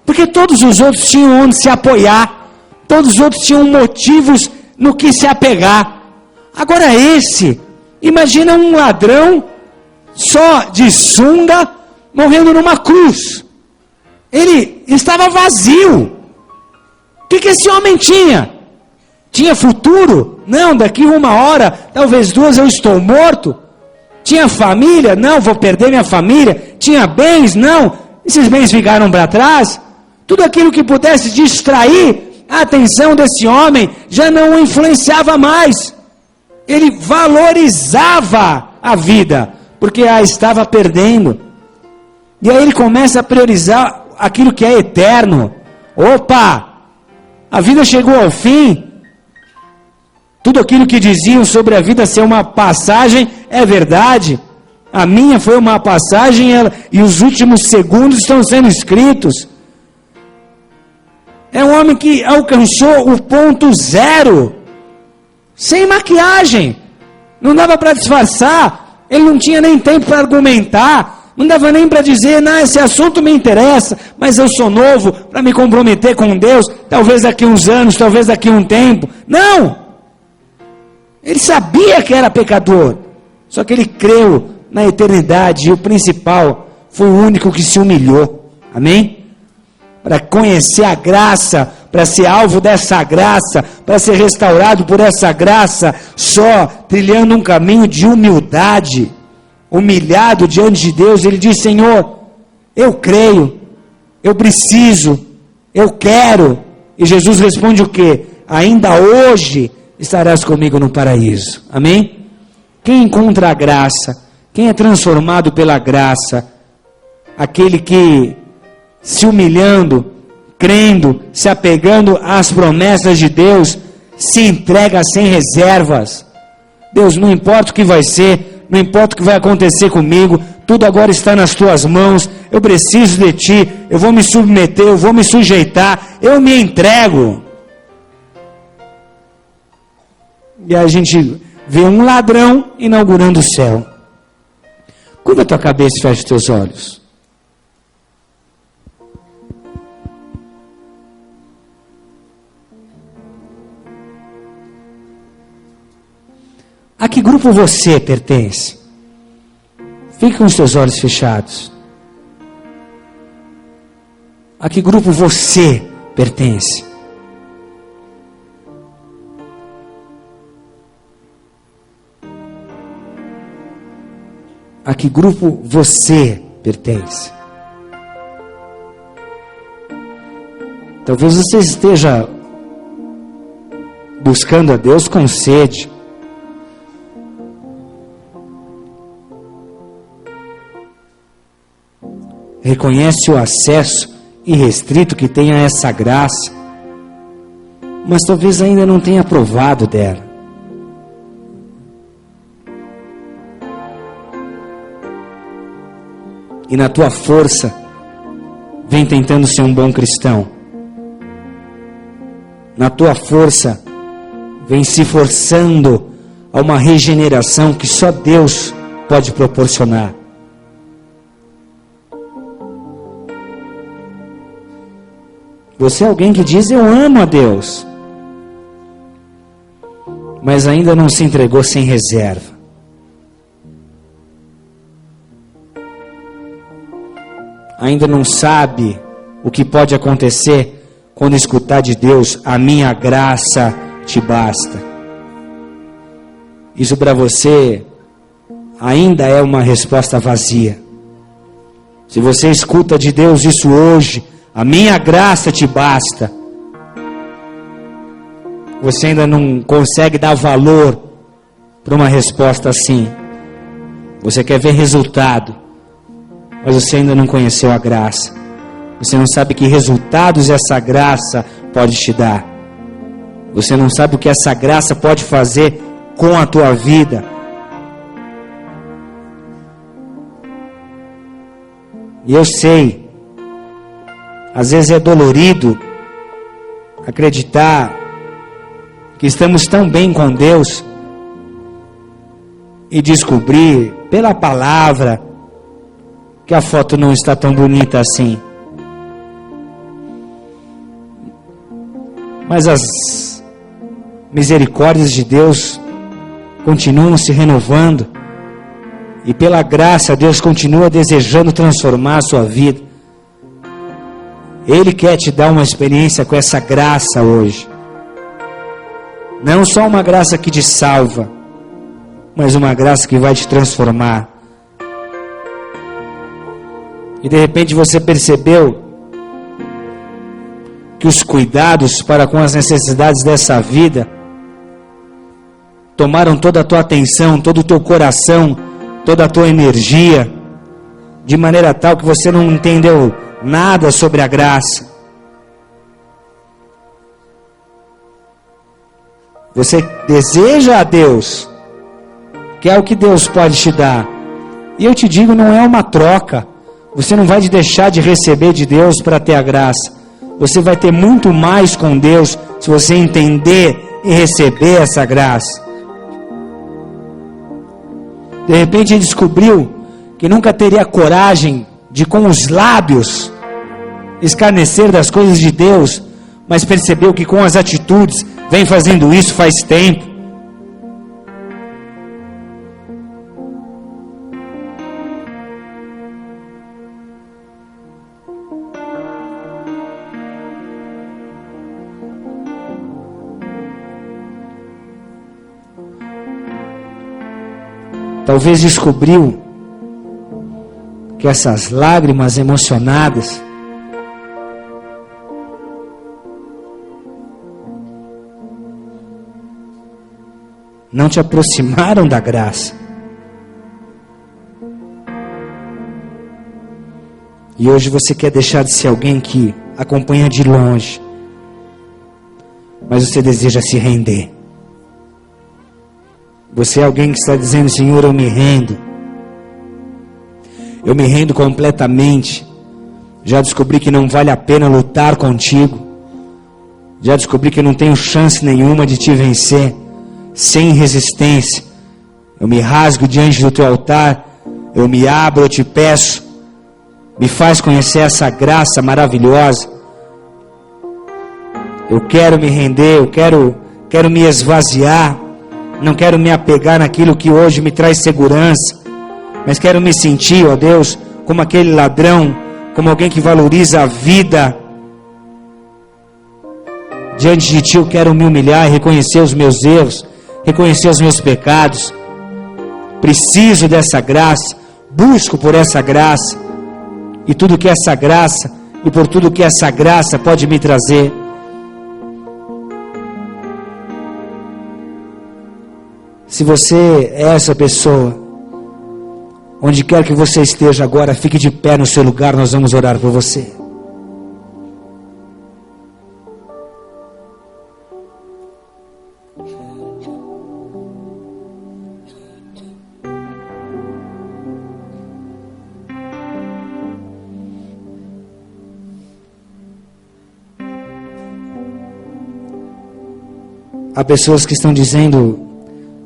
porque todos os outros tinham onde se apoiar, todos os outros tinham motivos no que se apegar. Agora esse, imagina um ladrão só de sunga morrendo numa cruz. Ele estava vazio. O que esse homem tinha? Tinha futuro? Não, daqui uma hora, talvez duas, eu estou morto. Tinha família? Não, vou perder minha família. Tinha bens? Não, esses bens ficaram para trás. Tudo aquilo que pudesse distrair a atenção desse homem já não o influenciava mais. Ele valorizava a vida, porque a estava perdendo. E aí ele começa a priorizar aquilo que é eterno. Opa, a vida chegou ao fim. Tudo aquilo que diziam sobre a vida ser uma passagem é verdade. A minha foi uma passagem e os últimos segundos estão sendo escritos. É um homem que alcançou o ponto zero, sem maquiagem. Não dava para disfarçar. Ele não tinha nem tempo para argumentar. Não dava nem para dizer: não, esse assunto me interessa, mas eu sou novo para me comprometer com Deus. Talvez daqui uns anos, talvez daqui um tempo. Não! Ele sabia que era pecador. Só que ele creu na eternidade. E o principal, foi o único que se humilhou. Amém? Para conhecer a graça, para ser alvo dessa graça, para ser restaurado por essa graça, só trilhando um caminho de humildade, humilhado diante de Deus. Ele diz: Senhor, eu creio, eu preciso, eu quero. E Jesus responde o quê? Ainda hoje estarás comigo no paraíso. Amém? Quem encontra a graça, quem é transformado pela graça, aquele que se humilhando, crendo, se apegando às promessas de Deus, se entrega sem reservas. Deus, não importa o que vai ser, não importa o que vai acontecer comigo, tudo agora está nas tuas mãos, eu preciso de ti, eu vou me submeter, eu vou me sujeitar, eu me entrego. E a gente vê um ladrão inaugurando o céu. Curva a tua cabeça e fecha os teus olhos. A que grupo você pertence? Fique com os seus olhos fechados. A que grupo você pertence? A que grupo você pertence? Talvez você esteja buscando a Deus com sede. Reconhece o acesso irrestrito que tem a essa graça, mas talvez ainda não tenha provado dela. E na tua força, vem tentando ser um bom cristão. Na tua força, vem se forçando a uma regeneração que só Deus pode proporcionar. Você é alguém que diz: eu amo a Deus, mas ainda não se entregou sem reserva. Ainda não sabe o que pode acontecer quando escutar de Deus: a minha graça te basta. Isso para você ainda é uma resposta vazia. Se você escuta de Deus isso hoje: a minha graça te basta, você ainda não consegue dar valor para uma resposta assim. Você quer ver resultado, mas você ainda não conheceu a graça. Você não sabe que resultados essa graça pode te dar. Você não sabe o que essa graça pode fazer com a tua vida. E eu sei, às vezes é dolorido acreditar que estamos tão bem com Deus e descobrir pela palavra que a foto não está tão bonita assim. Mas as misericórdias de Deus continuam se renovando, e pela graça Deus continua desejando transformar a sua vida. Ele quer te dar uma experiência com essa graça hoje. Não só uma graça que te salva, mas uma graça que vai te transformar. E de repente você percebeu que os cuidados para com as necessidades dessa vida tomaram toda a tua atenção, todo o teu coração, toda a tua energia, de maneira tal que você não entendeu nada sobre a graça. Você deseja a Deus, quer o que Deus pode te dar, e eu te digo, não é uma troca. Você não vai deixar de receber de Deus para ter a graça. Você vai ter muito mais com Deus se você entender e receber essa graça. De repente ele descobriu que nunca teria coragem de com os lábios escarnecer das coisas de Deus, mas percebeu que com as atitudes vem fazendo isso faz tempo. talvez descobriu que essas lágrimas emocionadas não te aproximaram da graça. E hoje você quer deixar de ser alguém que acompanha de longe, mas você deseja se render. Você é alguém que está dizendo: Senhor, eu me rendo. Eu me rendo completamente. Já descobri que não vale a pena lutar contigo. Já descobri que não tenho chance nenhuma de te vencer. Sem resistência. Eu me rasgo diante do teu altar. Eu me abro, eu te peço. Me faz conhecer essa graça maravilhosa. Eu quero me render, eu quero me esvaziar. Não quero me apegar naquilo que hoje me traz segurança, mas quero me sentir, ó Deus, como aquele ladrão, como alguém que valoriza a vida. Diante de Ti eu quero me humilhar e reconhecer os meus erros, reconhecer os meus pecados. Preciso dessa graça, busco por essa graça, e tudo que essa graça, e por tudo que essa graça pode me trazer. Se você é essa pessoa, onde quer que você esteja agora, fique de pé no seu lugar, nós vamos orar por você. Há pessoas que estão dizendo: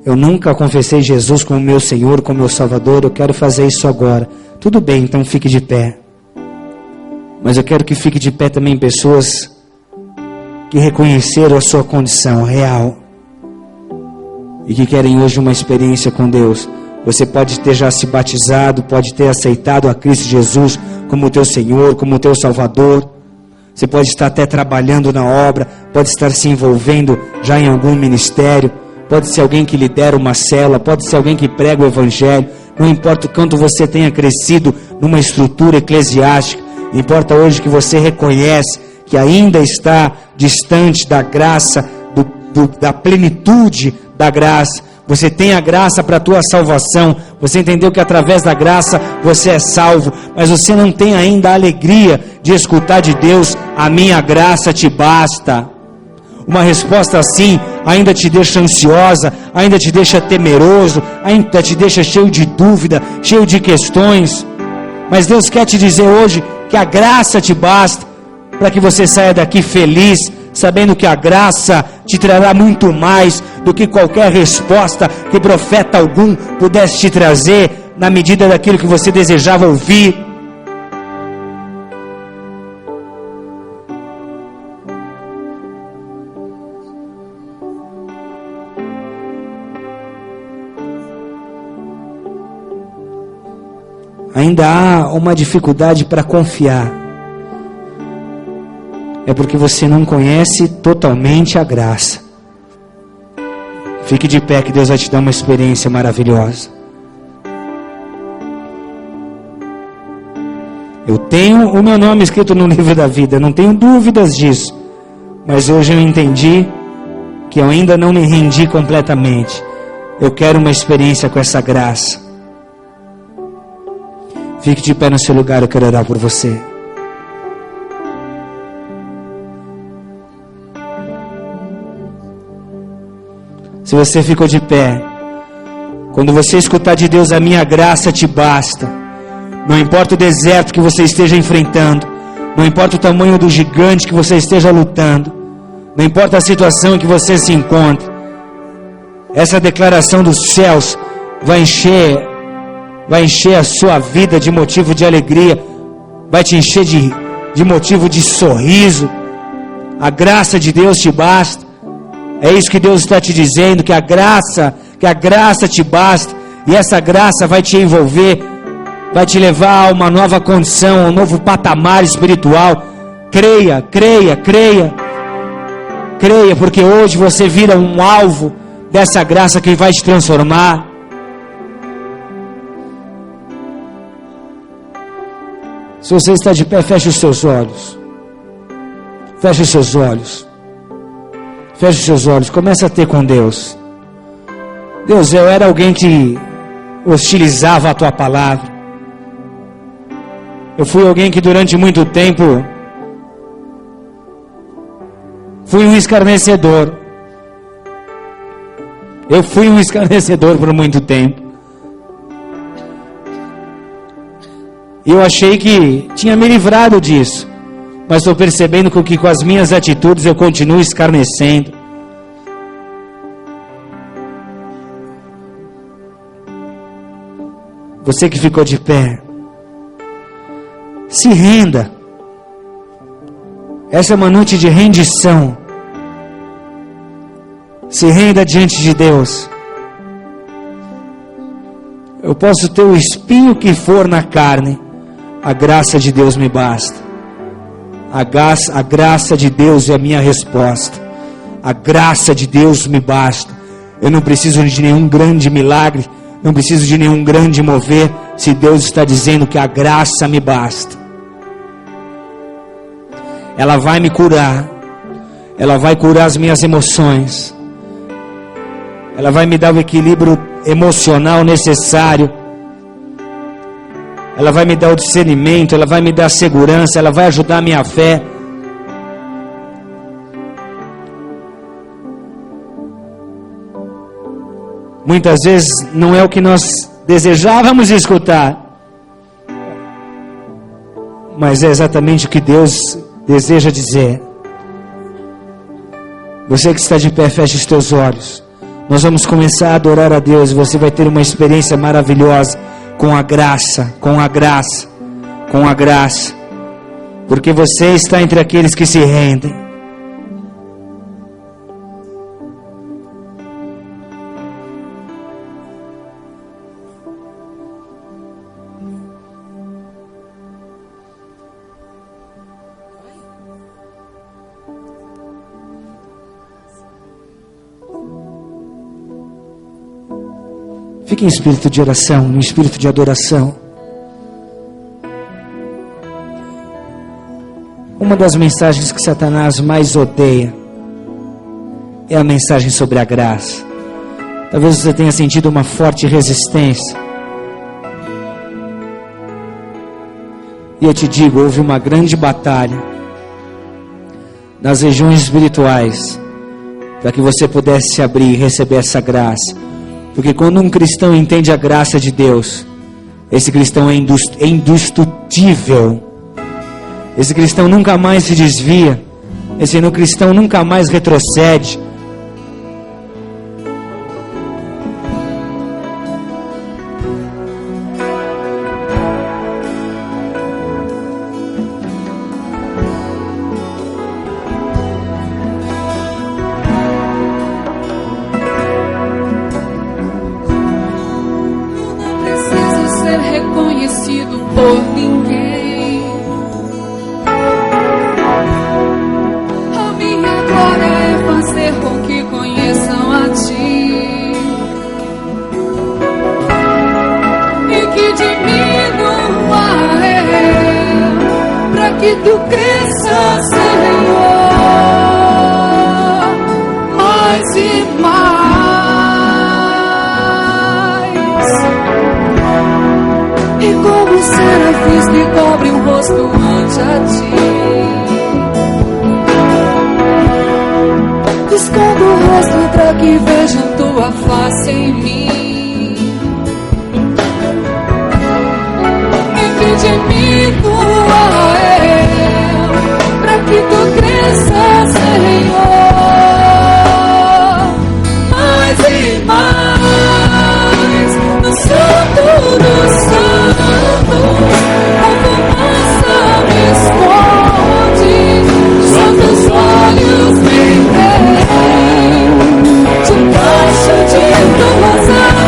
eu nunca confessei Jesus como meu Senhor, como meu Salvador, eu quero fazer isso agora. Tudo bem, então fique de pé. Mas eu quero que fique de pé também pessoas que reconheceram a sua condição real e que querem hoje uma experiência com Deus. Você pode ter já se batizado, pode ter aceitado a Cristo Jesus como teu Senhor, como teu Salvador. Você pode estar até trabalhando na obra, pode estar se envolvendo já em algum ministério, pode ser alguém que lidera uma célula, pode ser alguém que prega o Evangelho. Não importa o quanto você tenha crescido numa estrutura eclesiástica, importa hoje que você reconhece que ainda está distante da graça, da plenitude da graça. Você tem a graça para a tua salvação, você entendeu que através da graça você é salvo, mas você não tem ainda a alegria de escutar de Deus: a minha graça te basta. Uma resposta assim ainda te deixa ansiosa, ainda te deixa temeroso, ainda te deixa cheio de dúvida, cheio de questões. Mas Deus quer te dizer hoje que a graça te basta, para que você saia daqui feliz, sabendo que a graça te trará muito mais do que qualquer resposta que profeta algum pudesse te trazer, na medida daquilo que você desejava ouvir. Ainda há uma dificuldade para confiar. É porque você não conhece totalmente a graça. Fique de pé que Deus vai te dar uma experiência maravilhosa. Eu tenho o meu nome escrito no livro da vida, não tenho dúvidas disso. Mas hoje eu entendi que eu ainda não me rendi completamente. Eu quero uma experiência com essa graça. Fique de pé no seu lugar, eu quero orar por você. Se você ficou de pé, quando você escutar de Deus: a minha graça te basta, não importa o deserto que você esteja enfrentando, não importa o tamanho do gigante que você esteja lutando, não importa a situação em que você se encontra, essa declaração dos céus vai encher a sua vida de motivo de alegria, vai te encher de motivo de sorriso. A graça de Deus te basta. É isso que Deus está te dizendo, que a graça te basta, e essa graça vai te envolver, vai te levar a uma nova condição, a um novo patamar espiritual. Creia, porque hoje você vira um alvo dessa graça que vai te transformar. Se você está de pé, feche os seus olhos. Feche os seus olhos. Feche os seus olhos. Comece a ter com Deus. Deus, eu era alguém que hostilizava a tua palavra. Eu fui alguém que durante muito tempo fui um escarnecedor. Eu fui um escarnecedor por muito tempo. E eu achei que tinha me livrado disso. Mas estou percebendo que com as minhas atitudes eu continuo escarnecendo. Você que ficou de pé, se renda. Essa é uma noite de rendição. Se renda diante de Deus. Eu posso ter o espinho que for na carne, a graça de Deus me basta. A graça de Deus é a minha resposta. A graça de Deus me basta. Eu não preciso de nenhum grande milagre, não preciso de nenhum grande mover, se Deus está dizendo que a graça me basta. Ela vai me curar. Ela vai curar as minhas emoções. Ela vai me dar o equilíbrio emocional necessário. Ela vai me dar o discernimento, ela vai me dar a segurança, ela vai ajudar a minha fé. Muitas vezes não é o que nós desejávamos escutar, mas é exatamente o que Deus deseja dizer. Você que está de pé, feche os teus olhos. Nós vamos começar a adorar a Deus e você vai ter uma experiência maravilhosa com a graça, com a graça, com a graça, porque você está entre aqueles que se rendem. Fique em espírito de oração, em espírito de adoração. Uma das mensagens que Satanás mais odeia é a mensagem sobre a graça. Talvez você tenha sentido uma forte resistência. E eu te digo, houve uma grande batalha nas regiões espirituais para que você pudesse se abrir e receber essa graça. Porque quando um cristão entende a graça de Deus, esse cristão é indestrutível. Esse cristão nunca mais se desvia. Esse cristão nunca mais retrocede.
Reconhecido por ninguém. A minha glória é fazer com que conheçam a Ti e que diminua eu, para que Tu cresça, Senhor, mais e mais. E como serafins que cobrem o rosto ante a Ti, escondo o rosto para que vejam Tua face em mim, e que diminua eu, para que Tu cresça, Senhor, mais e mais, no Santo dos Santos, a fumaça me esconde, santos olhos me veem, debaixo de Tuas asas.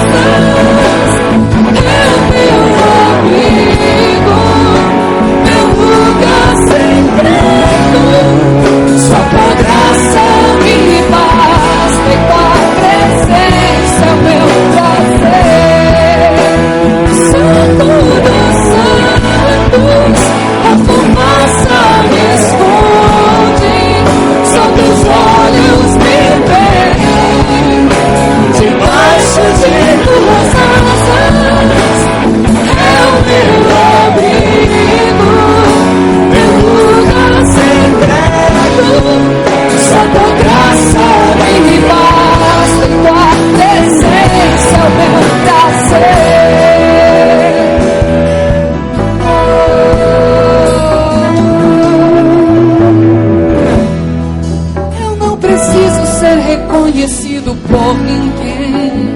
conhecido por ninguém.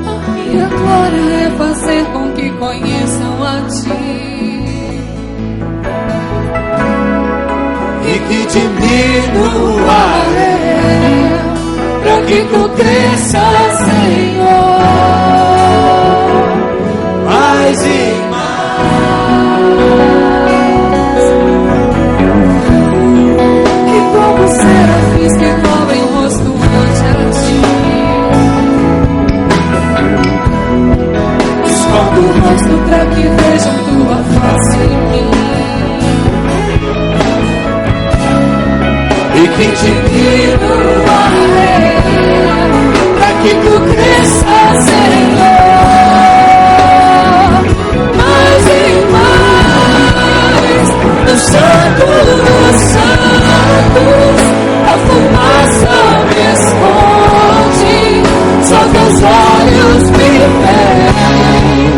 A minha glória é fazer com que conheçam a Ti
e que diminua
para que Tu cresça, Senhor,
mais e
como serafins que cobrem o rosto ante a Ti. Escondo o rosto para que vejam Tua face em mim
e que diminua
para que Tu cresça, Senhor, mais e mais. No Santo dos Santos, a fumaça me esconde, só Teus olhos me veem.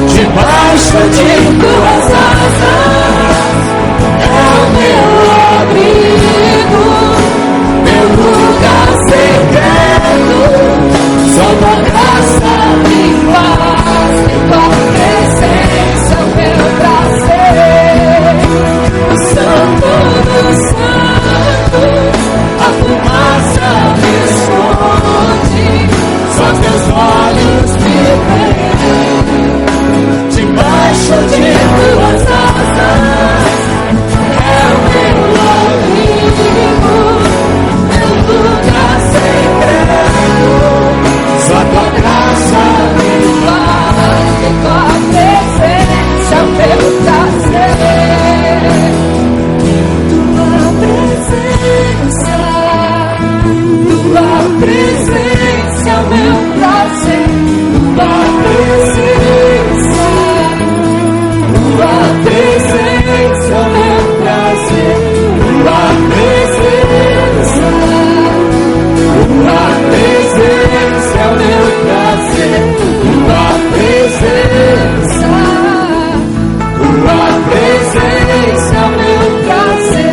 Debaixo de Tuas asas é o meu abrigo, meu lugar secreto. Só Tua graça me faz, Tua presença é o meu prazer. O Santo dos Santos, a fumaça me esconde, só Teus olhos me veem. Debaixo de Tuas asas é o meu abrigo, meu lugar secreto. Só Tua graça me faz, e Tua presença é o meu prazer. Tua presença é o meu prazer. Tua presença é o meu prazer. Tua presença é o meu prazer. Tua presença é o meu prazer.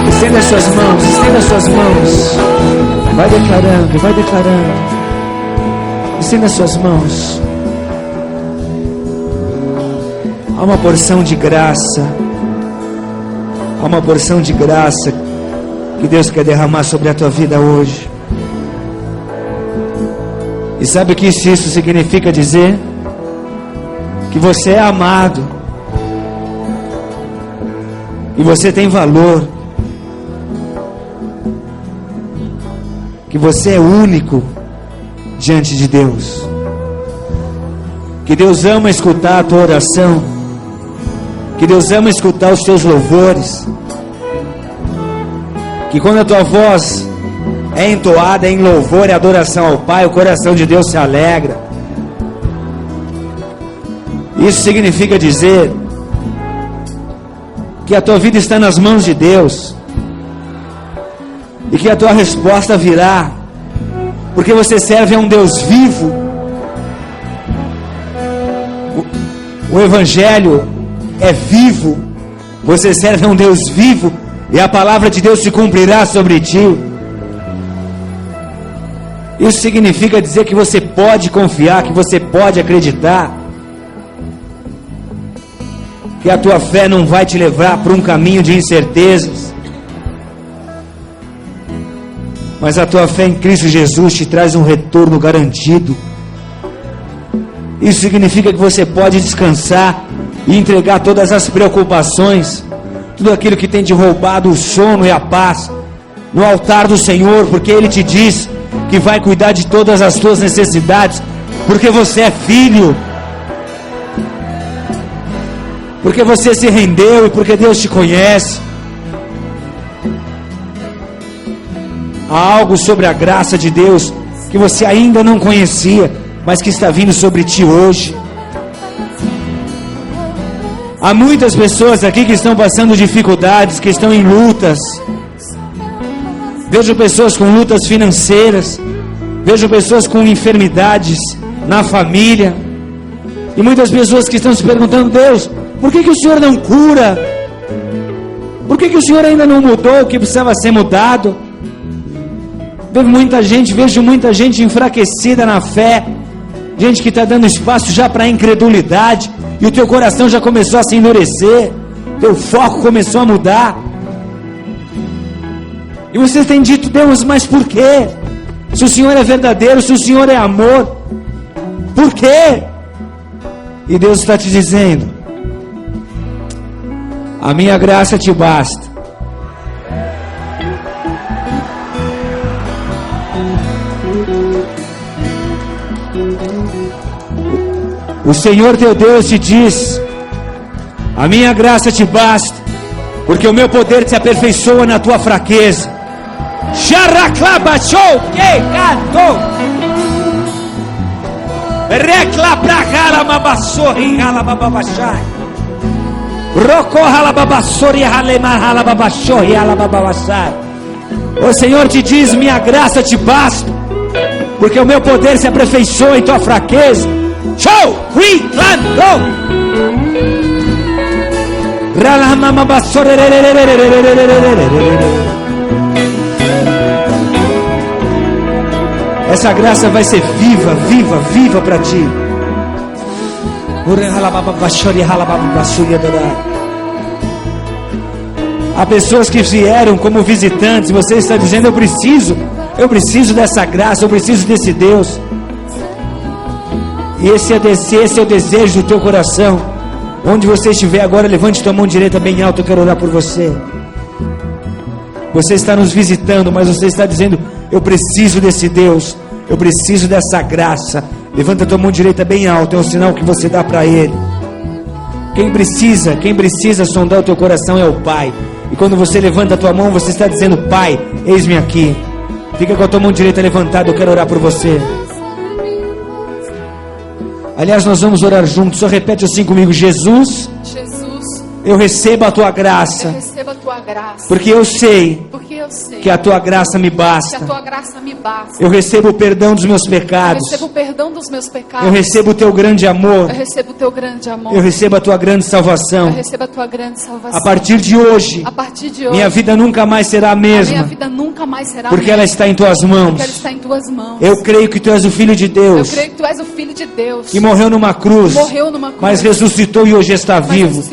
Estenda suas mãos, estenda suas mãos. Vai declarando, vai declarando. Estenda suas mãos. Há uma porção de graça. Há uma porção de graça que Deus quer derramar sobre a tua vida hoje. E sabe o que isso significa dizer? Que você é amado. E você tem valor. Que você é único diante de Deus. Que Deus ama escutar a tua oração. Que Deus ama escutar os teus louvores. Que quando a tua voz é entoada em louvor e adoração ao Pai, o coração de Deus se alegra. Isso significa dizer que a tua vida está nas mãos de Deus e que a tua resposta virá, porque você serve a um Deus vivo. O Evangelho é vivo. Você serve a um Deus vivo e a palavra de Deus se cumprirá sobre ti. Isso significa dizer que você pode confiar, que você pode acreditar, que a tua fé não vai te levar para um caminho de incertezas, mas a tua fé em Cristo Jesus te traz um retorno garantido. Isso significa que você pode descansar e entregar todas as preocupações, tudo aquilo que tem te roubado o sono e a paz, no altar do Senhor, porque Ele te diz que vai cuidar de todas as tuas necessidades, porque você é filho, porque você se rendeu e porque Deus te conhece. Há algo sobre a graça de Deus que você ainda não conhecia, mas que está vindo sobre ti hoje. Há muitas pessoas aqui que estão passando dificuldades, que estão em lutas. Vejo pessoas com lutas financeiras, vejo pessoas com enfermidades na família, e muitas pessoas que estão se perguntando: Deus, por que o Senhor não cura? Por que o Senhor ainda não mudou o que precisava ser mudado? Vejo muita gente enfraquecida na fé, gente que está dando espaço já para a incredulidade, e o teu coração já começou a se endurecer, teu foco começou a mudar, e você tem dito: Deus, mas por quê? Se o Senhor é verdadeiro, se o Senhor é amor, por quê? E Deus está te dizendo: a minha graça te basta. O Senhor teu Deus te diz: a minha graça te basta, porque o meu poder se aperfeiçoa na tua fraqueza. Xaraclabachou, que cantou. Reclabragala mabassorri halababachai. Rocorra babassori halemar babachorri halababachai. O Senhor te diz: minha graça te basta, porque o meu poder se aperfeiçoa em tua fraqueza. Show! Essa graça vai ser viva, viva, viva para ti. Há pessoas que vieram como visitantes, você está dizendo: eu preciso dessa graça, eu preciso desse Deus. E esse é o desejo do teu coração. Onde você estiver agora, levante tua mão direita bem alta, eu quero orar por você. Você está nos visitando, mas você está dizendo: eu preciso desse Deus, eu preciso dessa graça. Levanta tua mão direita bem alta, é um sinal que você dá para Ele. Quem precisa sondar o teu coração é o Pai. E quando você levanta a tua mão, você está dizendo: Pai, eis-me aqui. Fica com a tua mão direita levantada, eu quero orar por você. Aliás, nós vamos orar juntos. Só repete assim comigo: Jesus, eu recebo a tua graça, porque eu sei que a tua graça me basta. Eu recebo o perdão dos meus pecados. Eu recebo o teu grande amor. Eu recebo a tua grande salvação. A partir de hoje, minha vida nunca mais será a mesma, porque ela está em tuas mãos. Eu creio que tu és o Filho de Deus, que morreu numa cruz, mas ressuscitou e hoje está vivo.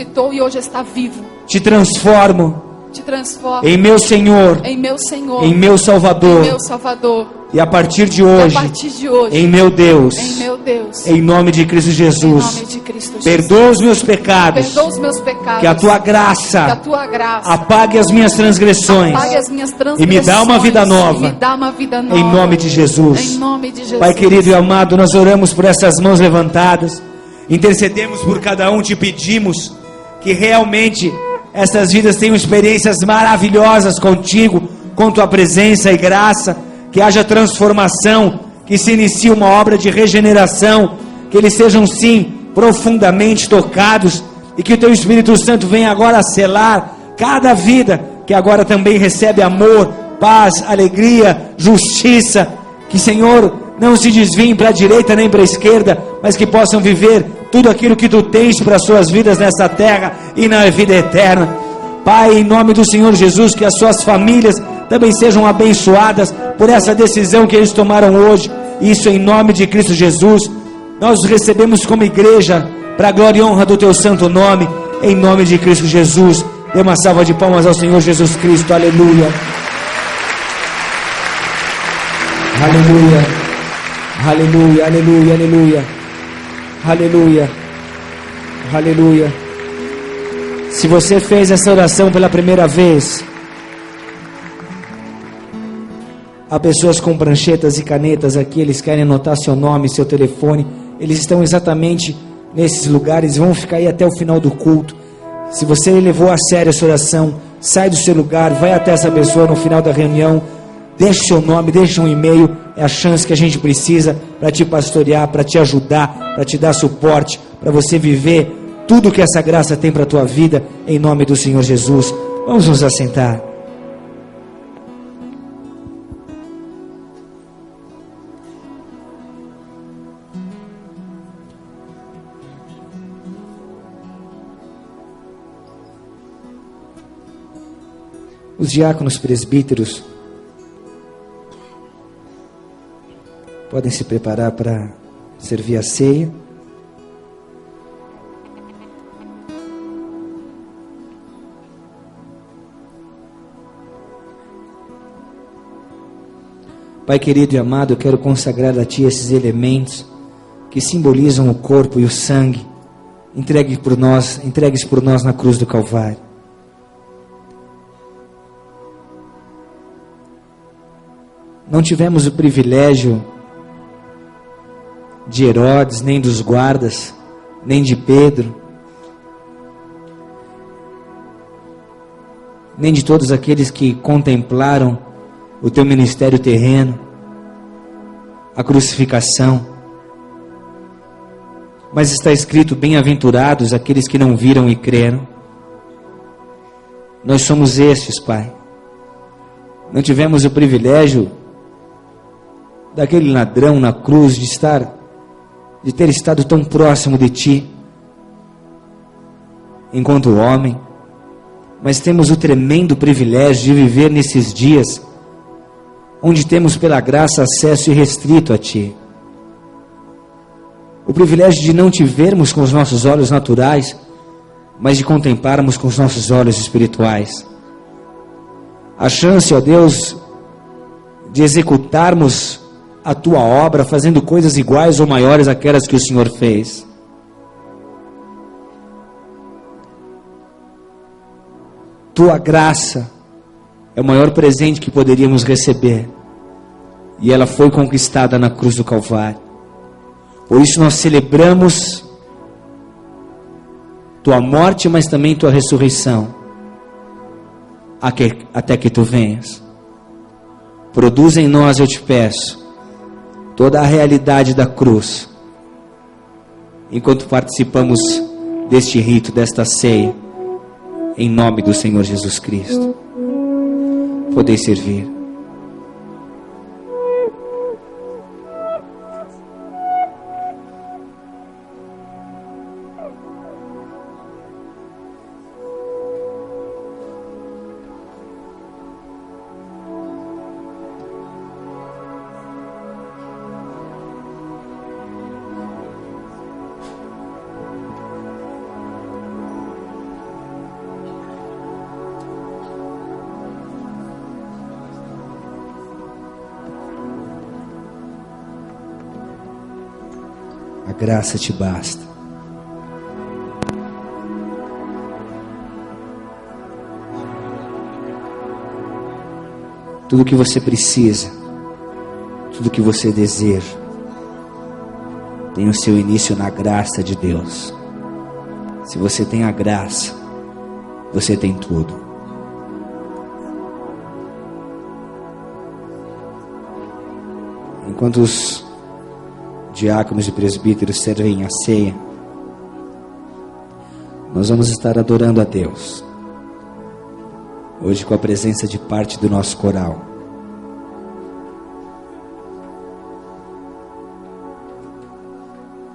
Te transformo
te transforma
em meu Senhor,
em meu Senhor,
em meu Salvador,
em meu Salvador.
e a partir de
E
hoje,
a partir de hoje,
em meu Deus,
em meu Deus,
em nome de Cristo
em
Jesus,
nome de Cristo Jesus,
perdoa os meus pecados,
perdoa os meus pecados,
que a tua
que a
graça
tua graça
apague as minhas transgressões
apague as minhas
e
transgressões
me dá uma vida
e
nova,
me dá uma vida nova,
em nome de Jesus.
em nome de Jesus.
Pai querido e amado, nós oramos por essas mãos levantadas, intercedemos por cada um, te pedimos que realmente essas vidas tenham experiências maravilhosas contigo, com tua presença e graça, que haja transformação, que se inicie uma obra de regeneração, que eles sejam sim profundamente tocados, e que o teu Espírito Santo venha agora selar cada vida, que agora também recebe amor, paz, alegria, justiça, que Senhor não se desviem para a direita nem para a esquerda, mas que possam viver tudo aquilo que tu tens para as suas vidas nessa terra e na vida eterna. Pai, em nome do Senhor Jesus, que as suas famílias também sejam abençoadas por essa decisão que eles tomaram hoje, isso em nome de Cristo Jesus. Nós os recebemos como igreja, para a glória e honra do teu santo nome, em nome de Cristo Jesus. Dê uma salva de palmas ao Senhor Jesus Cristo, aleluia, aleluia, aleluia, aleluia, aleluia, aleluia, aleluia. Se você fez essa oração pela primeira vez, há pessoas com pranchetas e canetas aqui, eles querem anotar seu nome, seu telefone, eles estão exatamente nesses lugares, vão ficar aí até o final do culto. Se você levou a sério essa oração, sai do seu lugar, vai até essa pessoa no final da reunião, deixa o seu nome, deixa um e-mail, é a chance que a gente precisa para te pastorear, para te ajudar, para te dar suporte, para você viver tudo que essa graça tem para a tua vida, em nome do Senhor Jesus. Vamos nos assentar. Os diáconos presbíteros podem se preparar para servir a ceia. Pai querido e amado, eu quero consagrar a Ti esses elementos que simbolizam o corpo e o sangue entregues por nós na cruz do Calvário. Não tivemos o privilégio de Herodes, nem dos guardas, nem de Pedro, nem de todos aqueles que contemplaram o teu ministério terreno, a crucificação. Mas está escrito: bem-aventurados aqueles que não viram e creram. Nós somos estes, Pai. Não tivemos o privilégio daquele ladrão na cruz de ter estado tão próximo de Ti enquanto homem, mas temos o tremendo privilégio de viver nesses dias onde temos pela graça acesso irrestrito a Ti. O privilégio de não Te vermos com os nossos olhos naturais, mas de contemplarmos com os nossos olhos espirituais. A chance, ó Deus, de executarmos a Tua obra, fazendo coisas iguais ou maiores àquelas que o Senhor fez. Tua graça é o maior presente que poderíamos receber, e ela foi conquistada na cruz do Calvário. Por isso nós celebramos Tua morte, mas também Tua ressurreição, até que Tu venhas. Produz em nós, eu Te peço, toda a realidade da cruz, enquanto participamos deste rito, desta ceia, em nome do Senhor Jesus Cristo. Podeis servir. graça te basta. Tudo o que você precisa, tudo o que você deseja, tem o seu início na graça de Deus. Se você tem a graça, você tem tudo. Enquanto os diáconos e presbíteros servem a ceia, nós vamos estar adorando a Deus. Hoje com a presença de parte do nosso coral.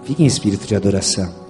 Fique em espírito de adoração.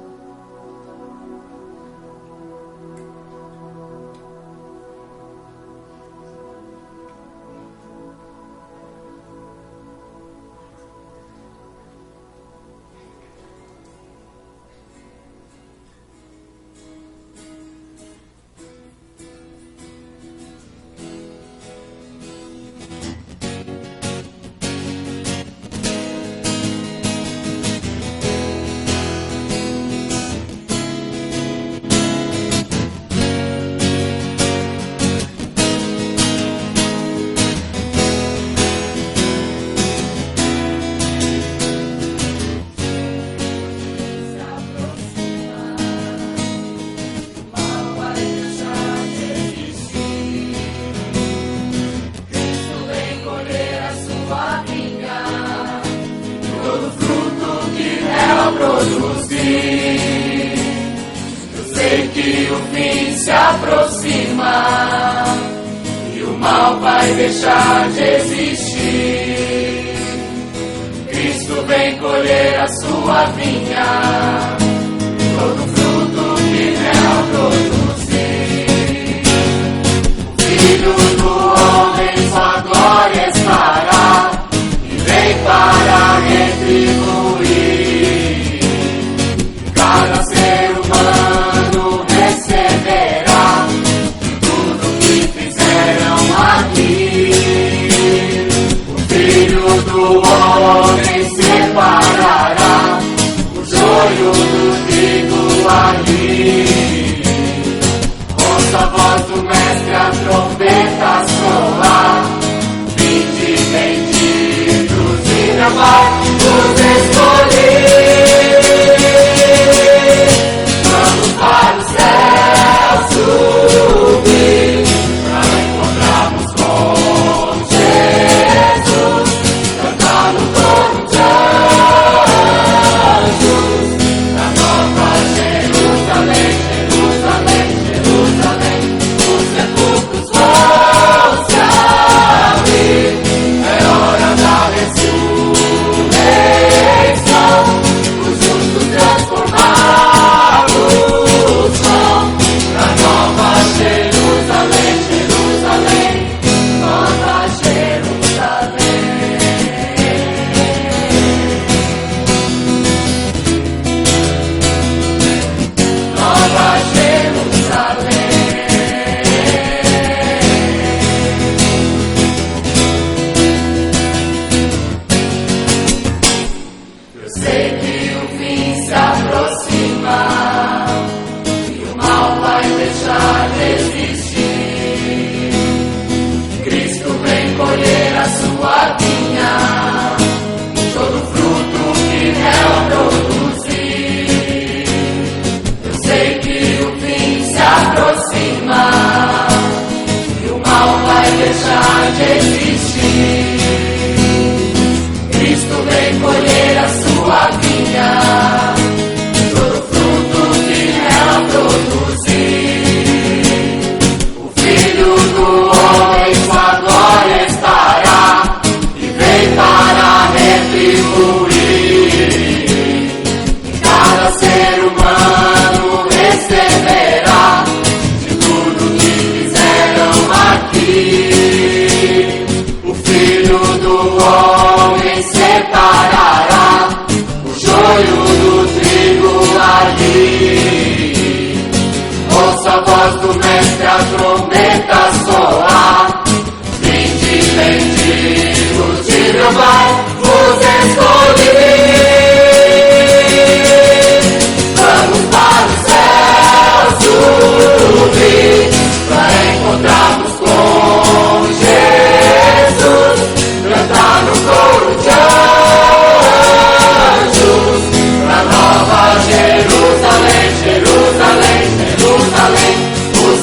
De tudo que fizeram aqui.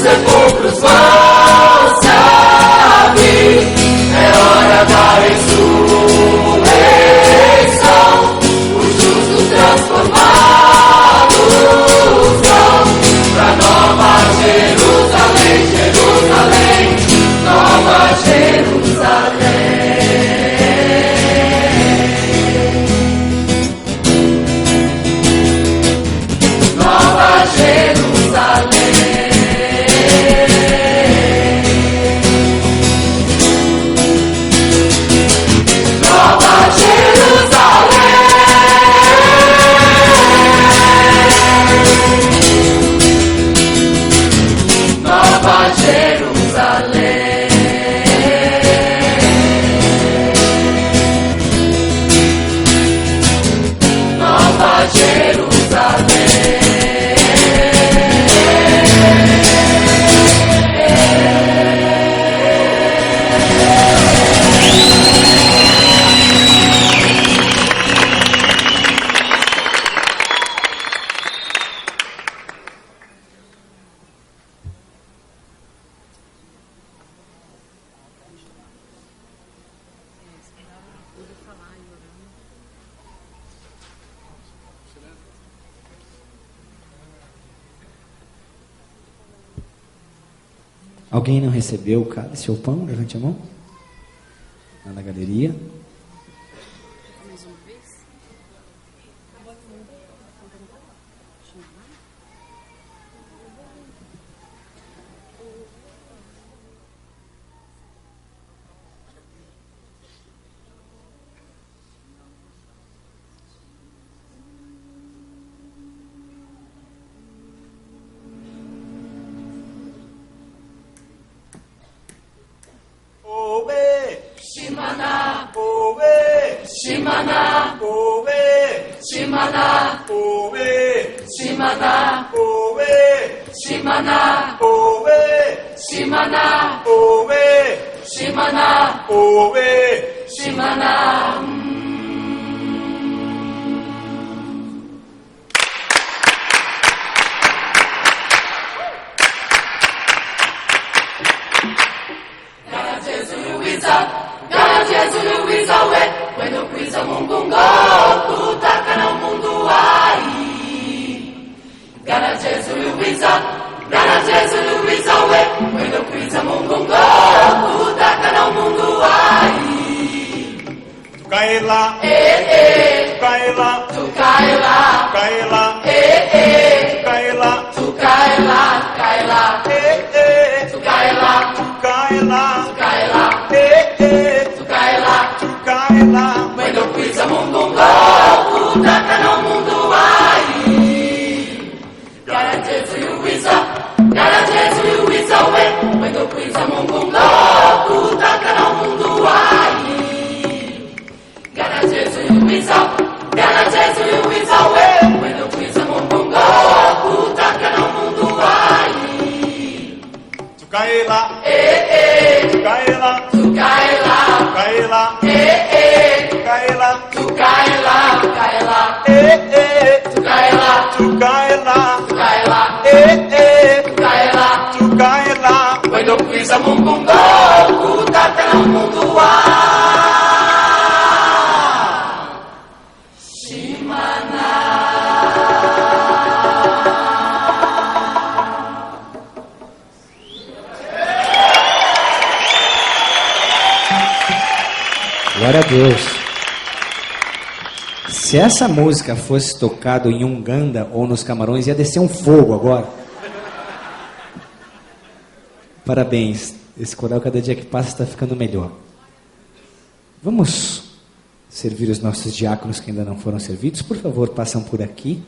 sepulcros vão se abrir. É hora da ressurreição. Os justos transformados vão pra Nova Jerusalém, Jerusalém, Nova Jerusalém. Nova Jerusalém. Nova Jerusalém. Nova Jerusalém. Nova Jerusalém.
Alguém não recebeu o cálice ou pão? Levante a mão. Lá na galeria.
Shimana, Owe, Shimana, Owe, Shimana, Owe, Shimana, Owe, Shimana, Owe, Shimana, Owe, Shimana, Owe, Shimana. Jesu Luiza we, wendo kwiza Mungu ngo, kutaka na mundu ai. Gana Jesu Luiza we, wendo kwiza Mungu ngo, kutaka na mundu ai.
Tukaela, tukaela,
tukaela,
tukaela,
tukaela,
tukaela,
tukaela, tukaela,
tukaela,
tukaela,
tukaela,
tukaela,
tukaela,
wendo kwiza Mungu ngo, kutaka na mundu ai. Gara Jesu Luiza we, wendo kwiza Mungu ngo, kutaka na mundu ai. Gara Jesu Luiza we, wendo kwiza Mungu ngo, kutaka na mundu ai.
tukaela, tukaela,
Tukaela,
tukaela, tukaela,
tukaela, tukaela,
tukaela,
tukaela, tukaela,
tukaela,
wendo kwiza Mungu ngo, kutaka na mundu ai.
Glória a Deus. Se essa música fosse tocada em Uganda ou nos Camarões, ia descer um fogo agora. Parabéns. Esse coral, cada dia que passa, está ficando melhor. Vamos servir os nossos diáconos que ainda não foram servidos. Por favor, passam por aqui.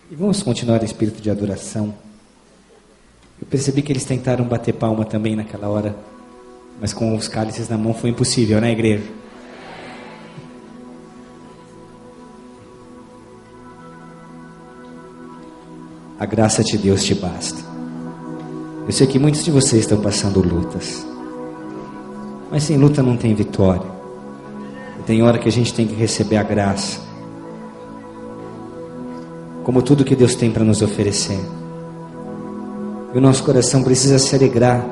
E vamos continuar o espírito de adoração. Eu percebi que eles tentaram bater palma também naquela hora. Mas com os cálices na mão foi impossível, né, igreja? A graça de Deus te basta. Eu sei que muitos de vocês estão passando lutas. Mas sem luta não tem vitória. E tem hora que a gente tem que receber a graça. Como tudo que Deus tem para nos oferecer. E o nosso coração precisa se alegrar,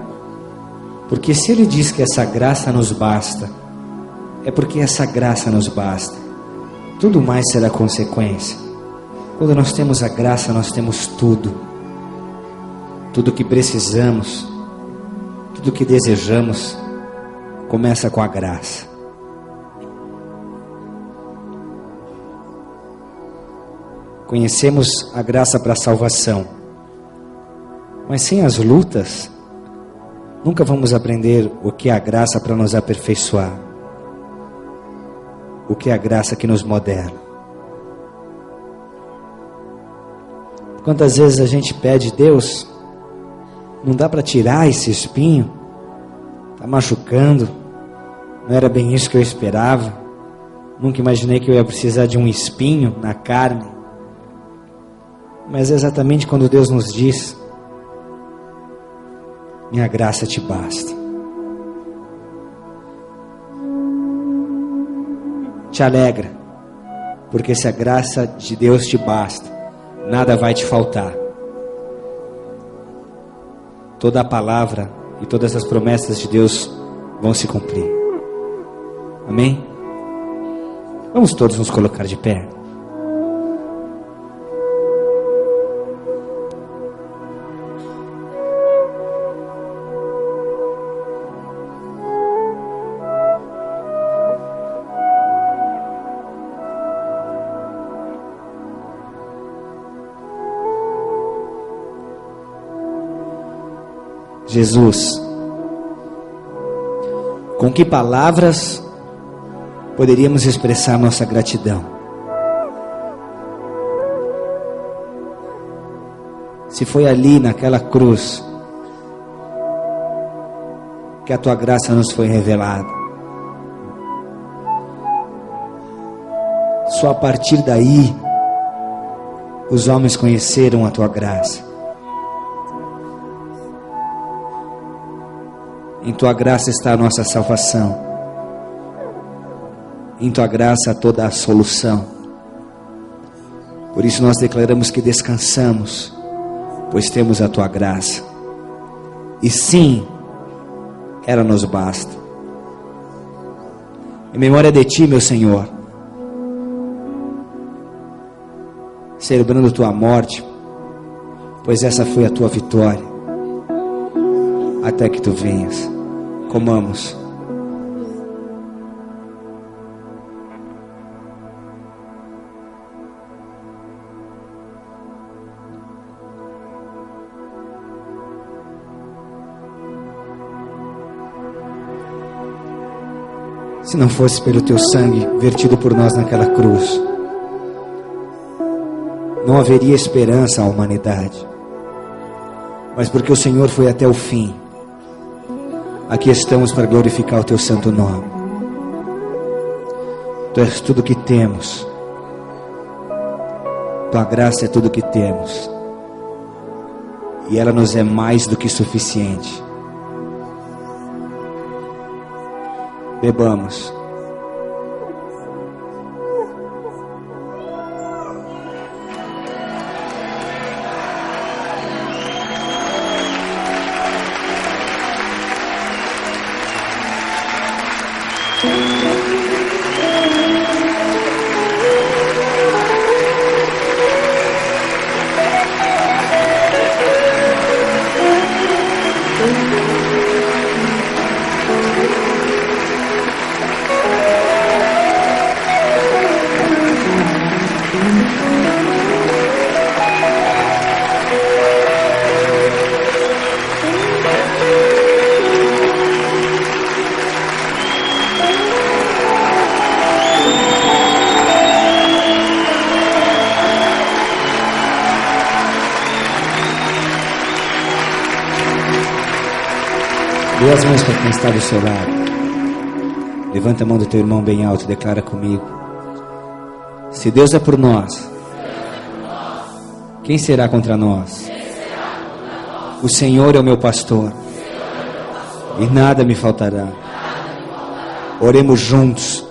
porque se Ele diz que essa graça nos basta, é porque essa graça nos basta. Tudo mais será consequência. Quando nós temos a graça, nós temos tudo. Tudo que precisamos, tudo que desejamos, começa com a graça. Conhecemos a graça para a salvação, mas sem as lutas, nunca vamos aprender o que é a graça para nos aperfeiçoar, o que é a graça que nos modela. Quantas vezes a gente pede: Deus, não dá para tirar esse espinho, está machucando, não era bem isso que eu esperava, nunca imaginei que eu ia precisar de um espinho na carne. Mas é exatamente quando Deus nos diz: minha graça te basta. Te alegra, porque se a graça de Deus te basta, nada vai te faltar. Toda a palavra e todas as promessas de Deus vão se cumprir. Amém? Vamos todos nos colocar de pé. Jesus, com que palavras poderíamos expressar nossa gratidão? Se foi ali naquela cruz que a tua graça nos foi revelada, só a partir daí os homens conheceram a tua graça. Em tua graça está a nossa salvação. Em tua graça toda a solução. Por isso nós declaramos que descansamos, pois temos a tua graça. E sim, ela nos basta. Em memória de ti, meu Senhor, celebrando tua morte, pois essa foi a tua vitória, até que tu venhas. Comamos. Se não fosse pelo teu sangue vertido por nós naquela cruz, não haveria esperança à humanidade. Mas porque o Senhor foi até o fim, aqui estamos para glorificar o teu santo nome. Tu és tudo que temos. Tua graça é tudo que temos. E ela nos é mais do que suficiente. Bebamos. Dê as mãos para quem está do seu lado. Levanta a mão do teu irmão bem alto e declara comigo: se Deus é por nós, quem será contra nós? O Senhor é o meu pastor, e nada me faltará. Oremos juntos.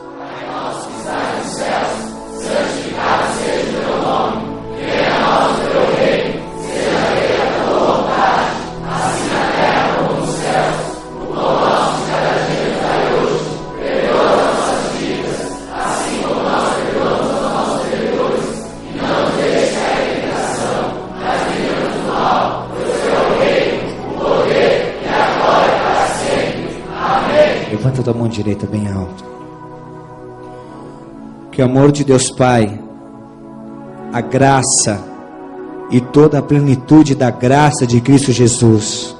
Levanta tua mão direita bem alto. Que o amor de Deus Pai, a graça e toda a plenitude da graça de Cristo Jesus,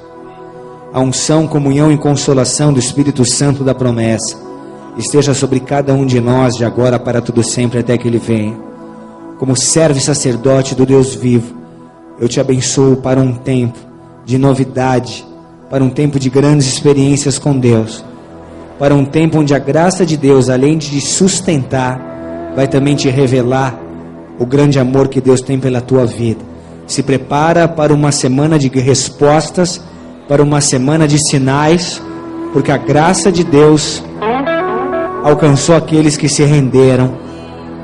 a unção, comunhão e consolação do Espírito Santo da promessa, esteja sobre cada um de nós de agora para tudo sempre até que Ele venha. Como servo e sacerdote do Deus vivo, eu te abençoo para um tempo de novidade, para um tempo de grandes experiências com Deus, para um tempo onde a graça de Deus, além de te sustentar, vai também te revelar o grande amor que Deus tem pela tua vida. Se prepara para uma semana de respostas, para uma semana de sinais, porque a graça de Deus alcançou aqueles que se renderam.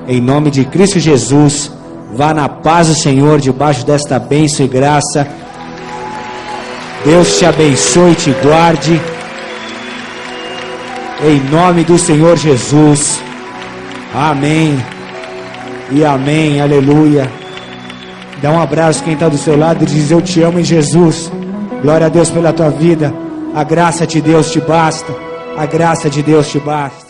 Em nome de Cristo Jesus, vá na paz do Senhor, debaixo desta bênção e graça. Deus te abençoe e te guarde. Em nome do Senhor Jesus. Amém. E amém. Aleluia. Dá um abraço quem está do seu lado e diz: eu te amo em Jesus. Glória a Deus pela tua vida. A graça de Deus te basta. A graça de Deus te basta.